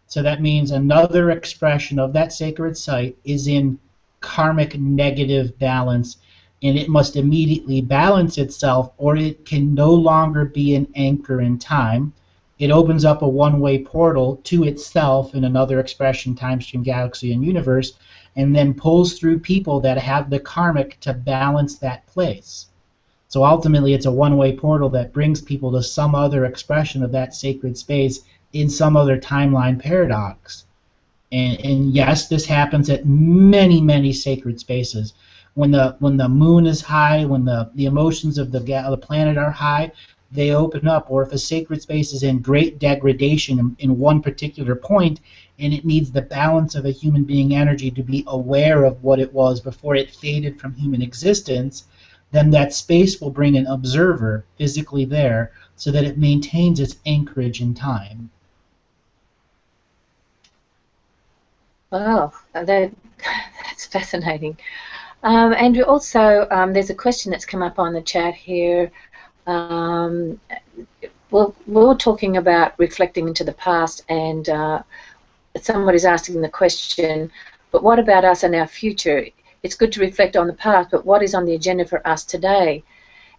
So that means another expression of that sacred site is in karmic negative balance, and it must immediately balance itself or it can no longer be an anchor in time. It opens up a one-way portal to itself in another expression, time stream, galaxy, and universe, and then pulls through people that have the karmic to balance that place. So ultimately it's a one-way portal that brings people to some other expression of that sacred space in some other timeline paradox. And yes, this happens at many, many sacred spaces. When the moon is high, when the emotions of the planet are high, they open up. Or if a sacred space is in great degradation in one particular point, and it needs the balance of a human being energy to be aware of what it was before it faded from human existence, then that space will bring an observer physically there so that it maintains its anchorage in time. Wow, that's fascinating. Andrew, also there's a question that's come up on the chat here Um, well, we were talking about reflecting into the past, and somebody's asking the question, but what about us and our future? It's good to reflect on the past, but what is on the agenda for us today?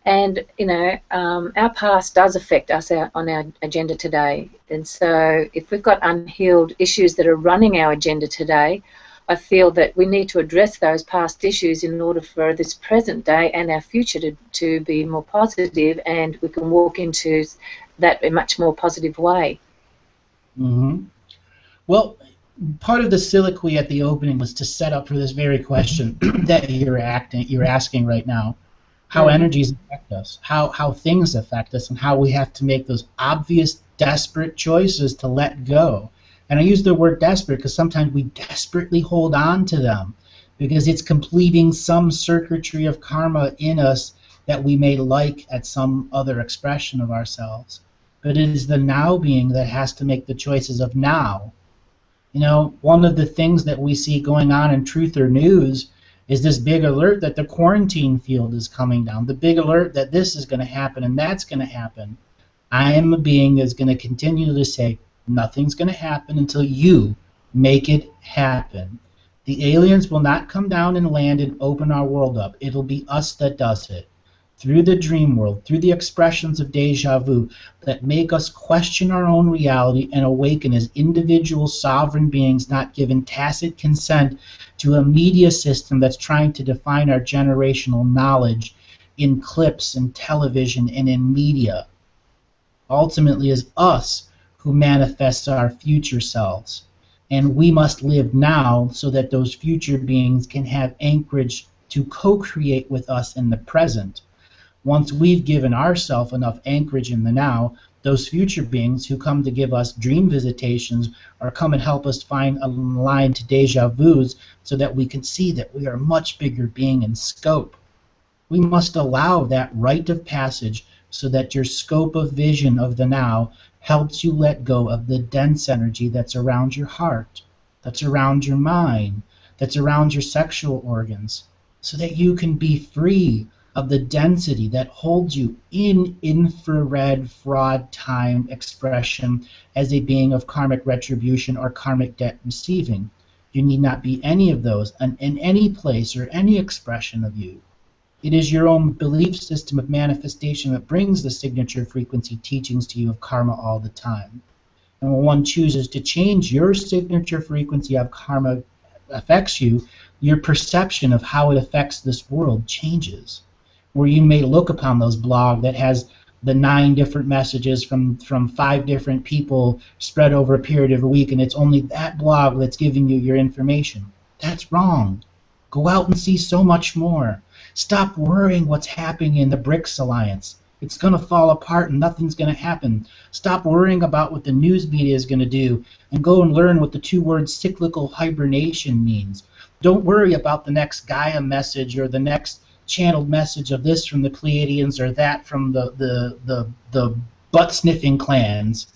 And, you know, our past does affect us on our agenda today. And so if we've got unhealed issues that are running our agenda today, I feel that we need to address those past issues in order for this present day and our future to be more positive, and we can walk into that in a much more positive way. Mm-hmm. Well, part of the soliloquy at the opening was to set up for this very question that you're asking right now. How Mm. energies affect us, how things affect us, and how we have to make those obvious, desperate choices to let go. And I use the word desperate because sometimes we desperately hold on to them because it's completing some circuitry of karma in us that we may like at some other expression of ourselves. But it is the now being that has to make the choices of now. You know, one of the things that we see going on in Truth or News is this big alert that the quarantine field is coming down, the big alert that this is going to happen and that's going to happen. I am a being that's going to continue to say nothing's going to happen until you make it happen. The aliens will not come down and land and open our world up. It'll be us that does it. Through the dream world, through the expressions of deja vu that make us question our own reality and awaken as individual sovereign beings not given tacit consent to a media system that's trying to define our generational knowledge in clips and television and in media. Ultimately is us who manifests our future selves. And we must live now so that those future beings can have anchorage to co-create with us in the present. Once we've given ourselves enough anchorage in the now, those future beings who come to give us dream visitations or come and help us find a line to deja vus so that we can see that we are a much bigger being in scope. We must allow that rite of passage so that your scope of vision of the now helps you let go of the dense energy that's around your heart, that's around your mind, that's around your sexual organs, so that you can be free of the density that holds you in infrared fraud time expression as a being of karmic retribution or karmic debt receiving. You need not be any of those in any place or any expression of you. It is your own belief system of manifestation that brings the signature frequency teachings to you of karma all the time. And when one chooses to change your signature frequency of karma affects you, your perception of how it affects this world changes. Where you may look upon those blog that has the 9 different messages from 5 different people spread over a period of a week, and it's only that blog that's giving you your information. That's wrong. Go out and see so much more. Stop worrying what's happening in the BRICS alliance. It's going to fall apart and nothing's going to happen. Stop worrying about what the news media is going to do and go and learn what the 2 words cyclical hibernation means. Don't worry about the next Gaia message or the next channeled message of this from the Pleiadians or that from the butt-sniffing clans.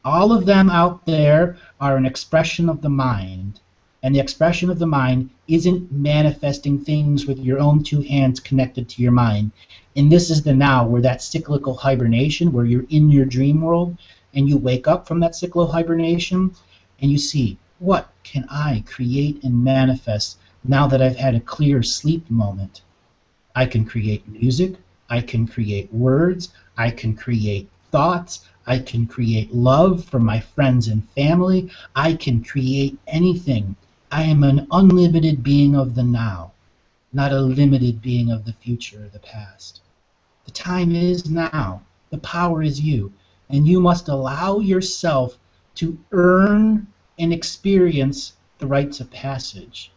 All of them out there are an expression of the mind. And the expression of the mind isn't manifesting things with your own 2 hands connected to your mind. And this is the now, where that cyclical hibernation, where you're in your dream world, and you wake up from that cyclical hibernation, and you see, what can I create and manifest now that I've had a clear sleep moment? I can create music, I can create words, I can create thoughts, I can create love for my friends and family, I can create anything. I am an unlimited being of the now, not a limited being of the future or the past. The time is now. The power is you. And you must allow yourself to earn and experience the rites of passage.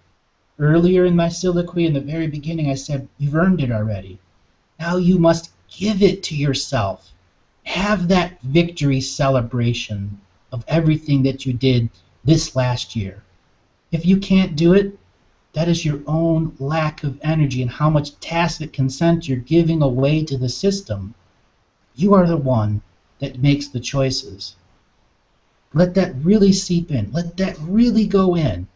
Earlier in my soliloquy in the very beginning, I said, you've earned it already. Now you must give it to yourself. Have that victory celebration of everything that you did this last year. If you can't do it, that is your own lack of energy and how much tacit consent you're giving away to the system. You are the one that makes the choices. Let that really seep in. Let that really go in.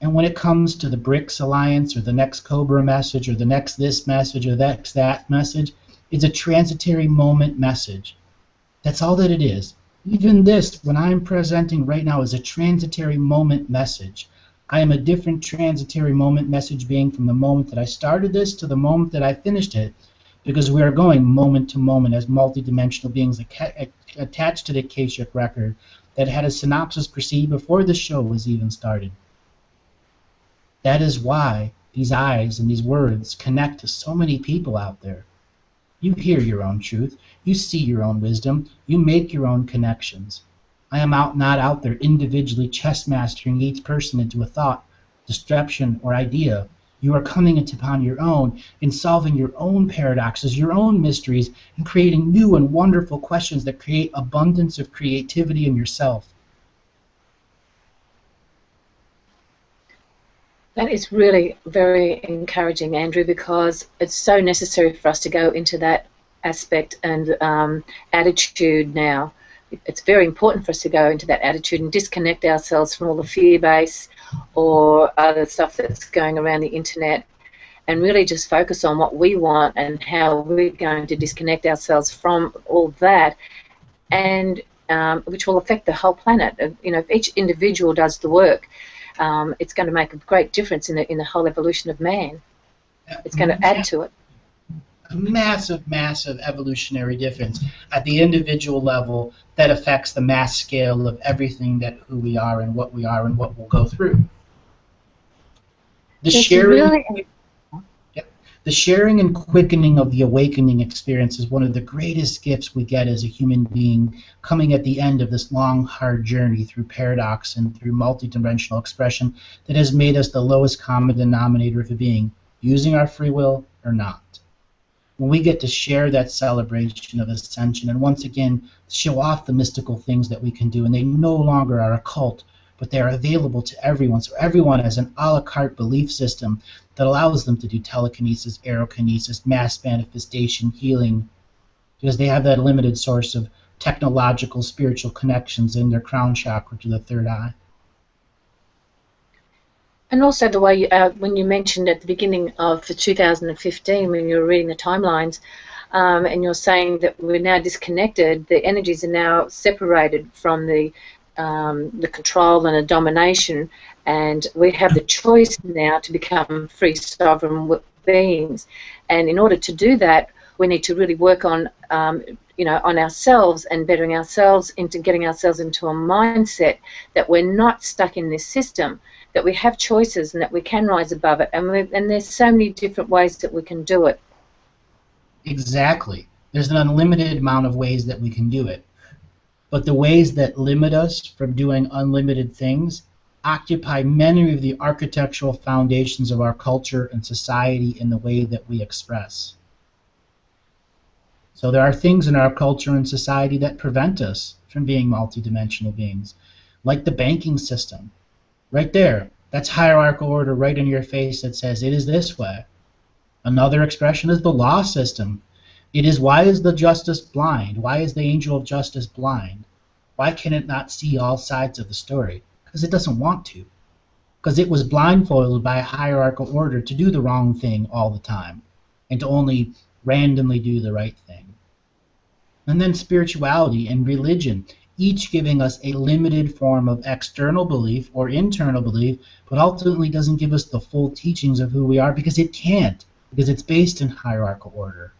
And when it comes to the BRICS alliance or the next Cobra message or the next this message or the next that message, It's a transitory moment message. That's all that it is. Even this, when I'm presenting right now, is a transitory moment message. I am a different transitory moment message being from the moment that I started this to the moment that I finished it, because we are going moment to moment as multidimensional beings attached to the Akashic record that had a synopsis proceed before the show was even started. That is why these eyes and these words connect to so many people out there. You hear your own truth. You see your own wisdom. You make your own connections. I am not out there individually chess mastering each person into a thought, destruction, or idea. You are coming upon your own and solving your own paradoxes, your own mysteries, and creating new and wonderful questions that create abundance of creativity in yourself. That is really very encouraging, Andrew, because it's so necessary for us to go into that aspect and attitude now. It's very important for us to go into that attitude and disconnect ourselves from all the fear base or other stuff that's going around the internet, and really just focus on what we want and how we're going to disconnect ourselves from all that, and which will affect the whole planet. You know, if each individual does the work, it's going to make a great difference in the whole evolution of man. It's going to add to it. A massive, massive evolutionary difference at the individual level that affects the mass scale of everything that who we are and what we'll go through. The sharing and quickening of the awakening experience is one of the greatest gifts we get as a human being, coming at the end of this long, hard journey through paradox and through multidimensional expression that has made us the lowest common denominator of a being, using our free will or not. When we get to share that celebration of ascension and once again show off the mystical things that we can do, and they no longer are occult, but they are available to everyone, so everyone has an a la carte belief system that allows them to do telekinesis, aerokinesis, mass manifestation, healing, because they have that limited source of technological, spiritual connections in their crown chakra to the third eye. And also the way, when you mentioned at the beginning of 2015, when you were reading the timelines, and you're saying that we're now disconnected, the energies are now separated from the control and the domination, and we have the choice now to become free sovereign beings. And in order to do that, we need to really work on on ourselves and bettering ourselves, into getting ourselves into a mindset that we're not stuck in this system, that we have choices and that we can rise above it. And there's so many different ways that we can do it. Exactly. There's an unlimited amount of ways that we can do it. But the ways that limit us from doing unlimited things occupy many of the architectural foundations of our culture and society in the way that we express. So there are things in our culture and society that prevent us from being multidimensional beings, like the banking system. Right there, that's hierarchical order right in your face that says it is this way. Another expression is the law system. It is, why is the justice blind? Why is the angel of justice blind? Why can it not see all sides of the story? Because it doesn't want to. Because it was blindfolded by a hierarchical order to do the wrong thing all the time, and to only randomly do the right thing. And then spirituality and religion, each giving us a limited form of external belief or internal belief, but ultimately doesn't give us the full teachings of who we are, because it can't, because it's based in hierarchical order.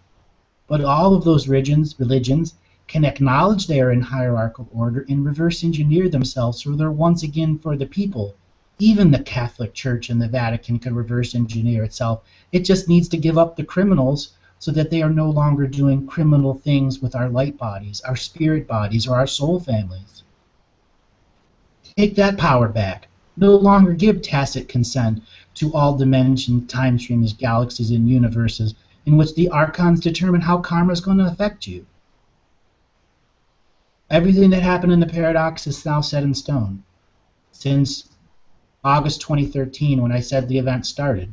But all of those religions can acknowledge they are in hierarchical order and reverse engineer themselves so they're once again for the people. Even the Catholic Church and the Vatican can reverse engineer itself. It just needs to give up the criminals so that they are no longer doing criminal things with our light bodies, our spirit bodies, or our soul families. Take that power back. No longer give tacit consent to all dimension time streams, galaxies, and universes in which the archons determine how karma is going to affect you. Everything that happened in the paradox is now set in stone since August 2013, when I said the event started.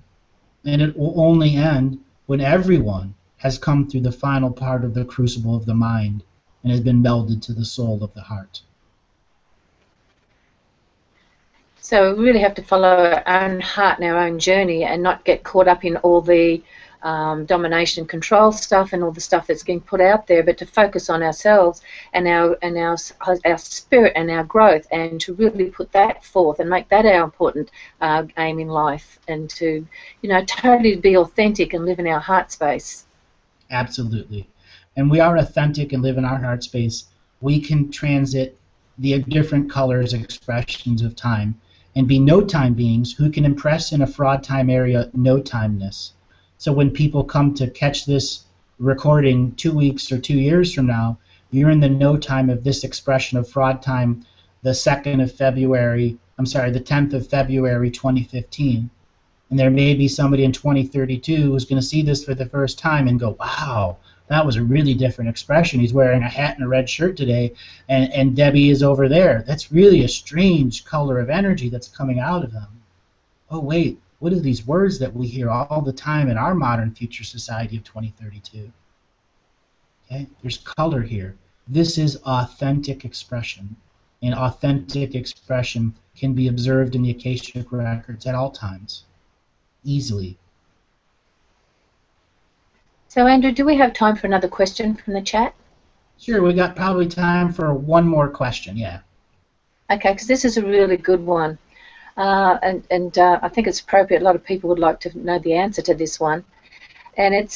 And it will only end when everyone has come through the final part of the crucible of the mind and has been melded to the soul of the heart. So we really have to follow our own heart and our own journey and not get caught up in all the domination and control stuff and all the stuff that's getting put out there, but to focus on ourselves and our spirit and our growth, and to really put that forth and make that our important aim in life, and to, you know, totally be authentic and live in our heart space. Absolutely. And we are authentic and live in our heart space. We can transit the different colors, expressions of time, and be no-time beings who can impress in a fraud time area no-timeness. So when people come to catch this recording 2 weeks or 2 years from now, you're in the no-time of this expression of fraud time, the 2nd of February, I'm sorry, the 10th of February 2015. And there may be somebody in 2032 who's going to see this for the first time and go, wow, that was a really different expression. He's wearing a hat and a red shirt today, and Debbie is over there. That's really a strange color of energy that's coming out of them. Oh, wait, what are these words that we hear all the time in our modern future society of 2032? Okay, there's color here. This is authentic expression, and authentic expression can be observed in the Akashic records at all times, easily. So, Andrew, do we have time for another question from the chat? Sure, we got probably time for one more question, yeah. Okay, because this is a really good one. I think it's appropriate. A lot of people would like to know the answer to this one. And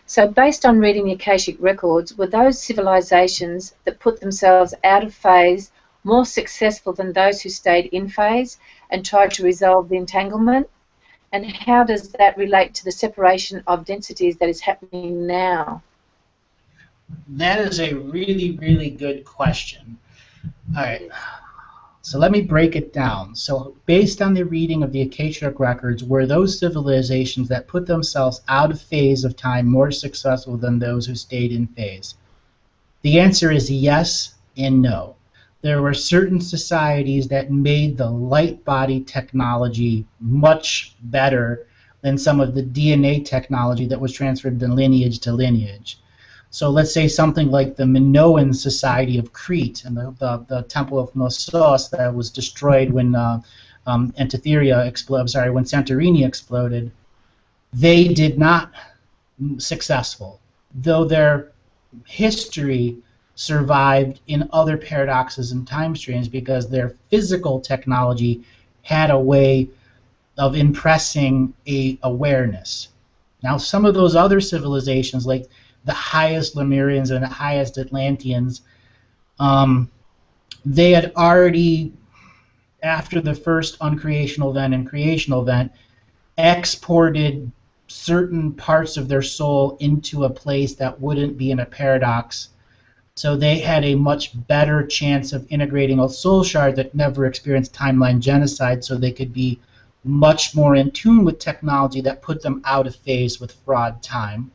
so based on reading the Akashic records, were those civilizations that put themselves out of phase more successful than those who stayed in phase and tried to resolve the entanglement? And how does that relate to the separation of densities that is happening now? That is a really, really good question. All right, so let me break it down. So based on the reading of the Akashic records, were those civilizations that put themselves out of phase of time more successful than those who stayed in phase? The answer is yes and no. There were certain societies that made the light body technology much better than some of the DNA technology that was transferred from lineage to lineage. So let's say something like the Minoan Society of Crete and the Temple of Knossos that was destroyed when Antitheria exploded. Sorry, when Santorini exploded. They did not successful, though their history survived in other paradoxes and time streams because their physical technology had a way of impressing a awareness. Now, some of those other civilizations, like the highest Lemurians and the highest Atlanteans, they had already, after the first uncreational event and creational event, exported certain parts of their soul into a place that wouldn't be in a paradox. So they had a much better chance of integrating a soul shard that never experienced timeline genocide, so they could be much more in tune with technology that put them out of phase with fraud time.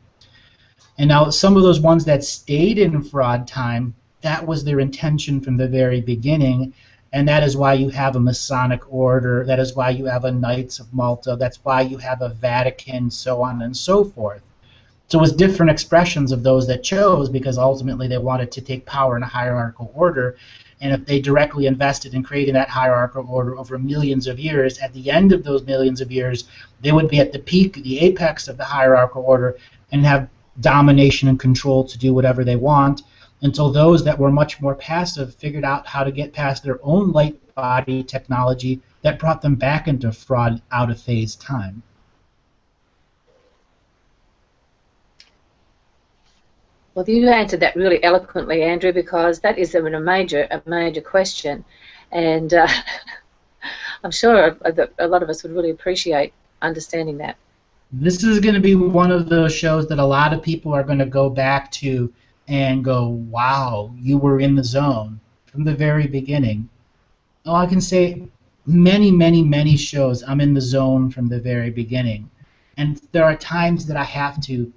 And now some of those ones that stayed in fraud time, that was their intention from the very beginning, and that is why you have a Masonic order, that is why you have a Knights of Malta, that's why you have a Vatican, so on and so forth. So it was different expressions of those that chose, because ultimately they wanted to take power in a hierarchical order, and if they directly invested in creating that hierarchical order over millions of years, at the end of those millions of years, they would be at the peak, the apex of the hierarchical order, and have domination and control to do whatever they want, until those that were much more passive figured out how to get past their own light body technology that brought them back into fraud out of phase time. Well, you answered that really eloquently, Andrew, because that is a major question, and I'm sure a lot of us would really appreciate understanding that. This is going to be one of those shows that a lot of people are going to go back to and go, wow, you were in the zone from the very beginning. Oh, I can say many, many, many shows I'm in the zone from the very beginning. And there are times that I have to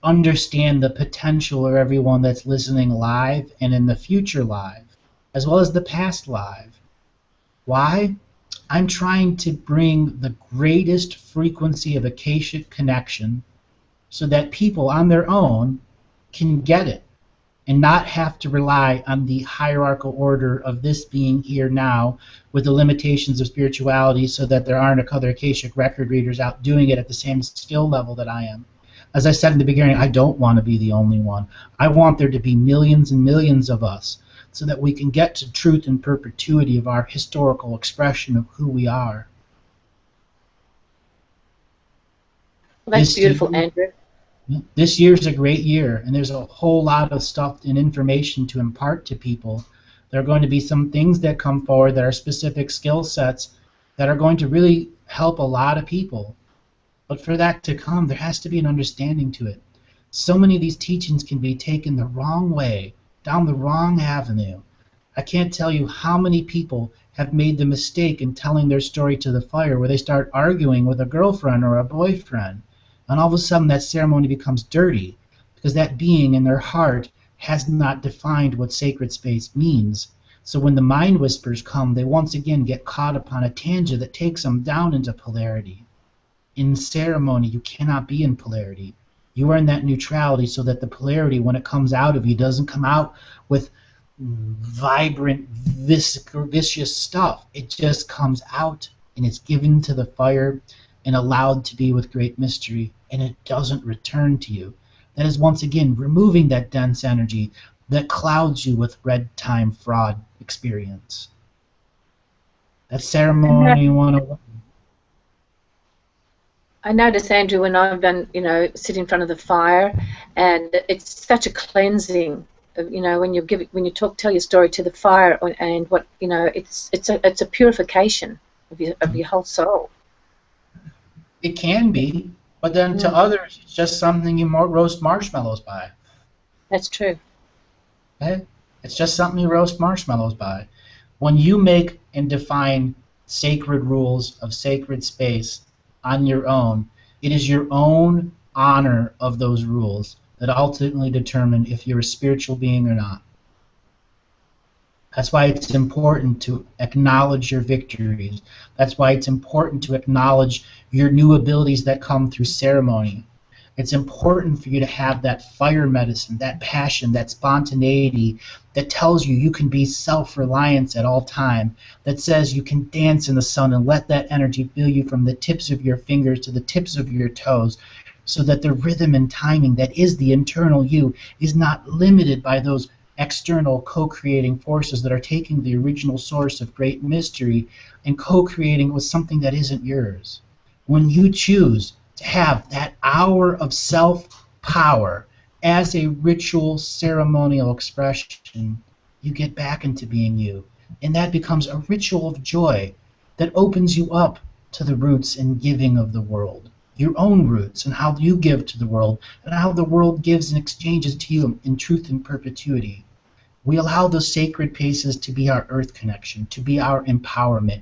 understand the potential of everyone that's listening live and in the future live, as well as the past live. Why? I'm trying to bring the greatest frequency of Akashic connection so that people on their own can get it. and not have to rely on the hierarchical order of this being here now with the limitations of spirituality, so that there aren't other Akashic record readers out doing it at the same skill level that I am. As I said in the beginning, I don't want to be the only one. I want there to be millions and millions of us, so that we can get to truth and perpetuity of our historical expression of who we are. Well, that's beautiful, Andrew. This year's a great year, and there's a whole lot of stuff and information to impart to people. There are going to be some things that come forward that are specific skill sets that are going to really help a lot of people. But for that to come, there has to be an understanding to it. So many of these teachings can be taken the wrong way, down the wrong avenue. I can't tell you how many people have made the mistake in telling their story to the fire, where they start arguing with a girlfriend or a boyfriend, and all of a sudden that ceremony becomes dirty, because that being in their heart has not defined what sacred space means. So when the mind whispers come, they once again get caught upon a tangent that takes them down into polarity. In ceremony, you cannot be in polarity. You are in that neutrality, so that the polarity, when it comes out of you, doesn't come out with vibrant, vicious stuff. It just comes out, and it's given to the fire and allowed to be with great mystery, and it doesn't return to you. That is once again removing that dense energy that clouds you with red time fraud experience. That's ceremony 101. I notice, Andrew, when I've been, sit in front of the fire, and it's such a cleansing. When you tell your story to the fire, and what it's a purification of your whole soul. It can be, but then to others, it's just something you roast marshmallows by. That's true. Okay? It's just something you roast marshmallows by. When you make and define sacred rules of sacred space on your own, it is your own honor of those rules that ultimately determine if you're a spiritual being or not. That's why it's important to acknowledge your victories. That's why it's important to acknowledge your new abilities that come through ceremony. It's important for you to have that fire medicine, that passion, that spontaneity that tells you can be self-reliant at all time, that says you can dance in the sun and let that energy fill you from the tips of your fingers to the tips of your toes, so that the rhythm and timing that is the internal you is not limited by those external co-creating forces that are taking the original source of great mystery and co-creating with something that isn't yours. When you choose to have that hour of self-power as a ritual ceremonial expression, you get back into being you, and that becomes a ritual of joy that opens you up to the roots and giving of the world, your own roots, and how you give to the world, and how the world gives and exchanges to you in truth and perpetuity. We allow those sacred places to be our earth connection, to be our empowerment,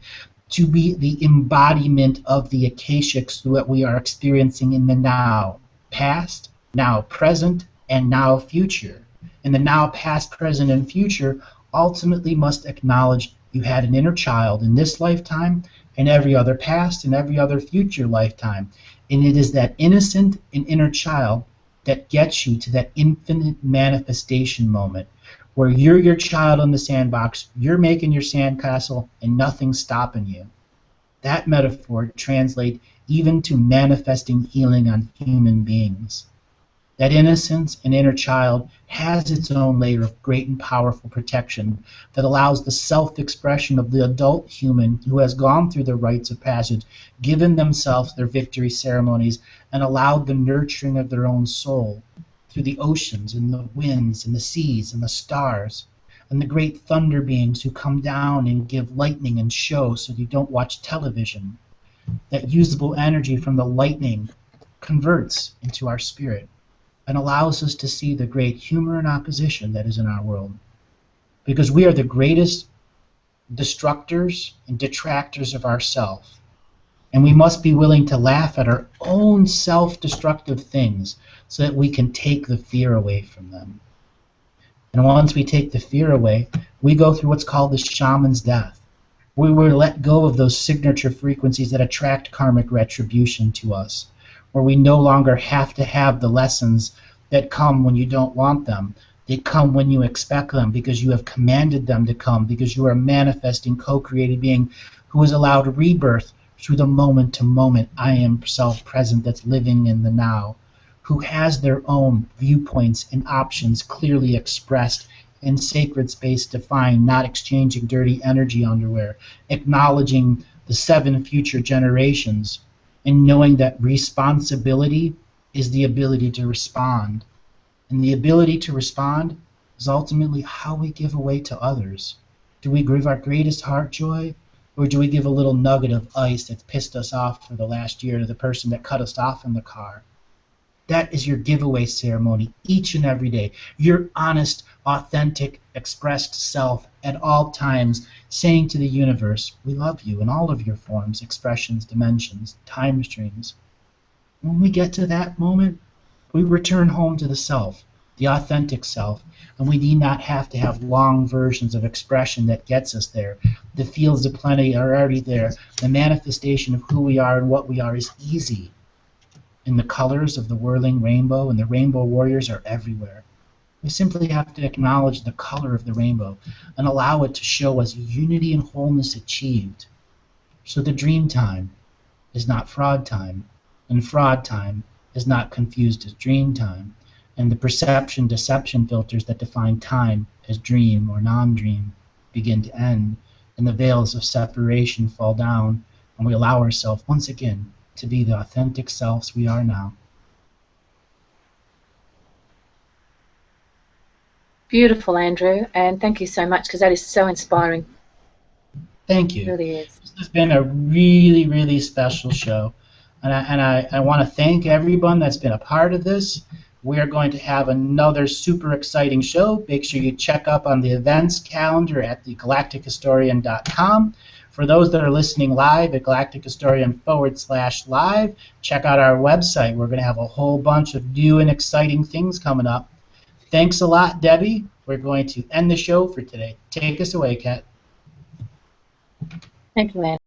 to be the embodiment of the Akashics that we are experiencing in the now, past, now present, and now future. And the now, past, present, and future ultimately must acknowledge you had an inner child in this lifetime, and every other past, and every other future lifetime. And it is that innocent and inner child that gets you to that infinite manifestation moment, where you're your child in the sandbox, you're making your sandcastle, and nothing's stopping you. That metaphor translates even to manifesting healing on human beings. That innocence and inner child has its own layer of great and powerful protection that allows the self-expression of the adult human who has gone through the rites of passage, given themselves their victory ceremonies, and allowed the nurturing of their own soul through the oceans and the winds and the seas and the stars, and the great thunder beings who come down and give lightning and show so you don't watch television. That usable energy from the lightning converts into our spirit and allows us to see the great humor and opposition that is in our world. Because we are the greatest destructors and detractors of ourself. And we must be willing to laugh at our own self-destructive things so that we can take the fear away from them. And once we take the fear away, we go through what's called the shaman's death. We will let go of those signature frequencies that attract karmic retribution to us, where we no longer have to have the lessons that come when you don't want them. They come when you expect them because you have commanded them to come, because you are a manifesting, co-created being who is allowed rebirth through the moment-to-moment I am self-present that's living in the now, who has their own viewpoints and options clearly expressed in sacred space defined, not exchanging dirty energy underwear, acknowledging the 7 future generations, and knowing that responsibility is the ability to respond. And the ability to respond is ultimately how we give away to others. Do we give our greatest heart joy, or do we give a little nugget of ice that's pissed us off for the last year to the person that cut us off in the car? That is your giveaway ceremony each and every day. Your honest, authentic, expressed self at all times saying to the universe, we love you in all of your forms, expressions, dimensions, time streams. When we get to that moment, we return home to the self, the authentic self, and we need not have to have long versions of expression that gets us there. The fields of plenty are already there. The manifestation of who we are and what we are is easy. And the colors of the whirling rainbow and the rainbow warriors are everywhere. We simply have to acknowledge the color of the rainbow and allow it to show us unity and wholeness achieved. So the dream time is not fraud time, and fraud time is not confused as dream time, and the perception deception filters that define time as dream or non-dream begin to end, and the veils of separation fall down, and we allow ourselves once again to be the authentic selves we are now. Beautiful, Andrew, and thank you so much, because that is so inspiring. Thank you. It really is. This has been a really, really special show. And I want to thank everyone that's been a part of this. We are going to have another super exciting show. Make sure you check up on the events calendar at thegalactichistorian.com. For those that are listening live at galactichistorian.com/live, check out our website. We're going to have a whole bunch of new and exciting things coming up. Thanks a lot, Debbie. We're going to end the show for today. Take us away, Kat. Thank you, Andrew.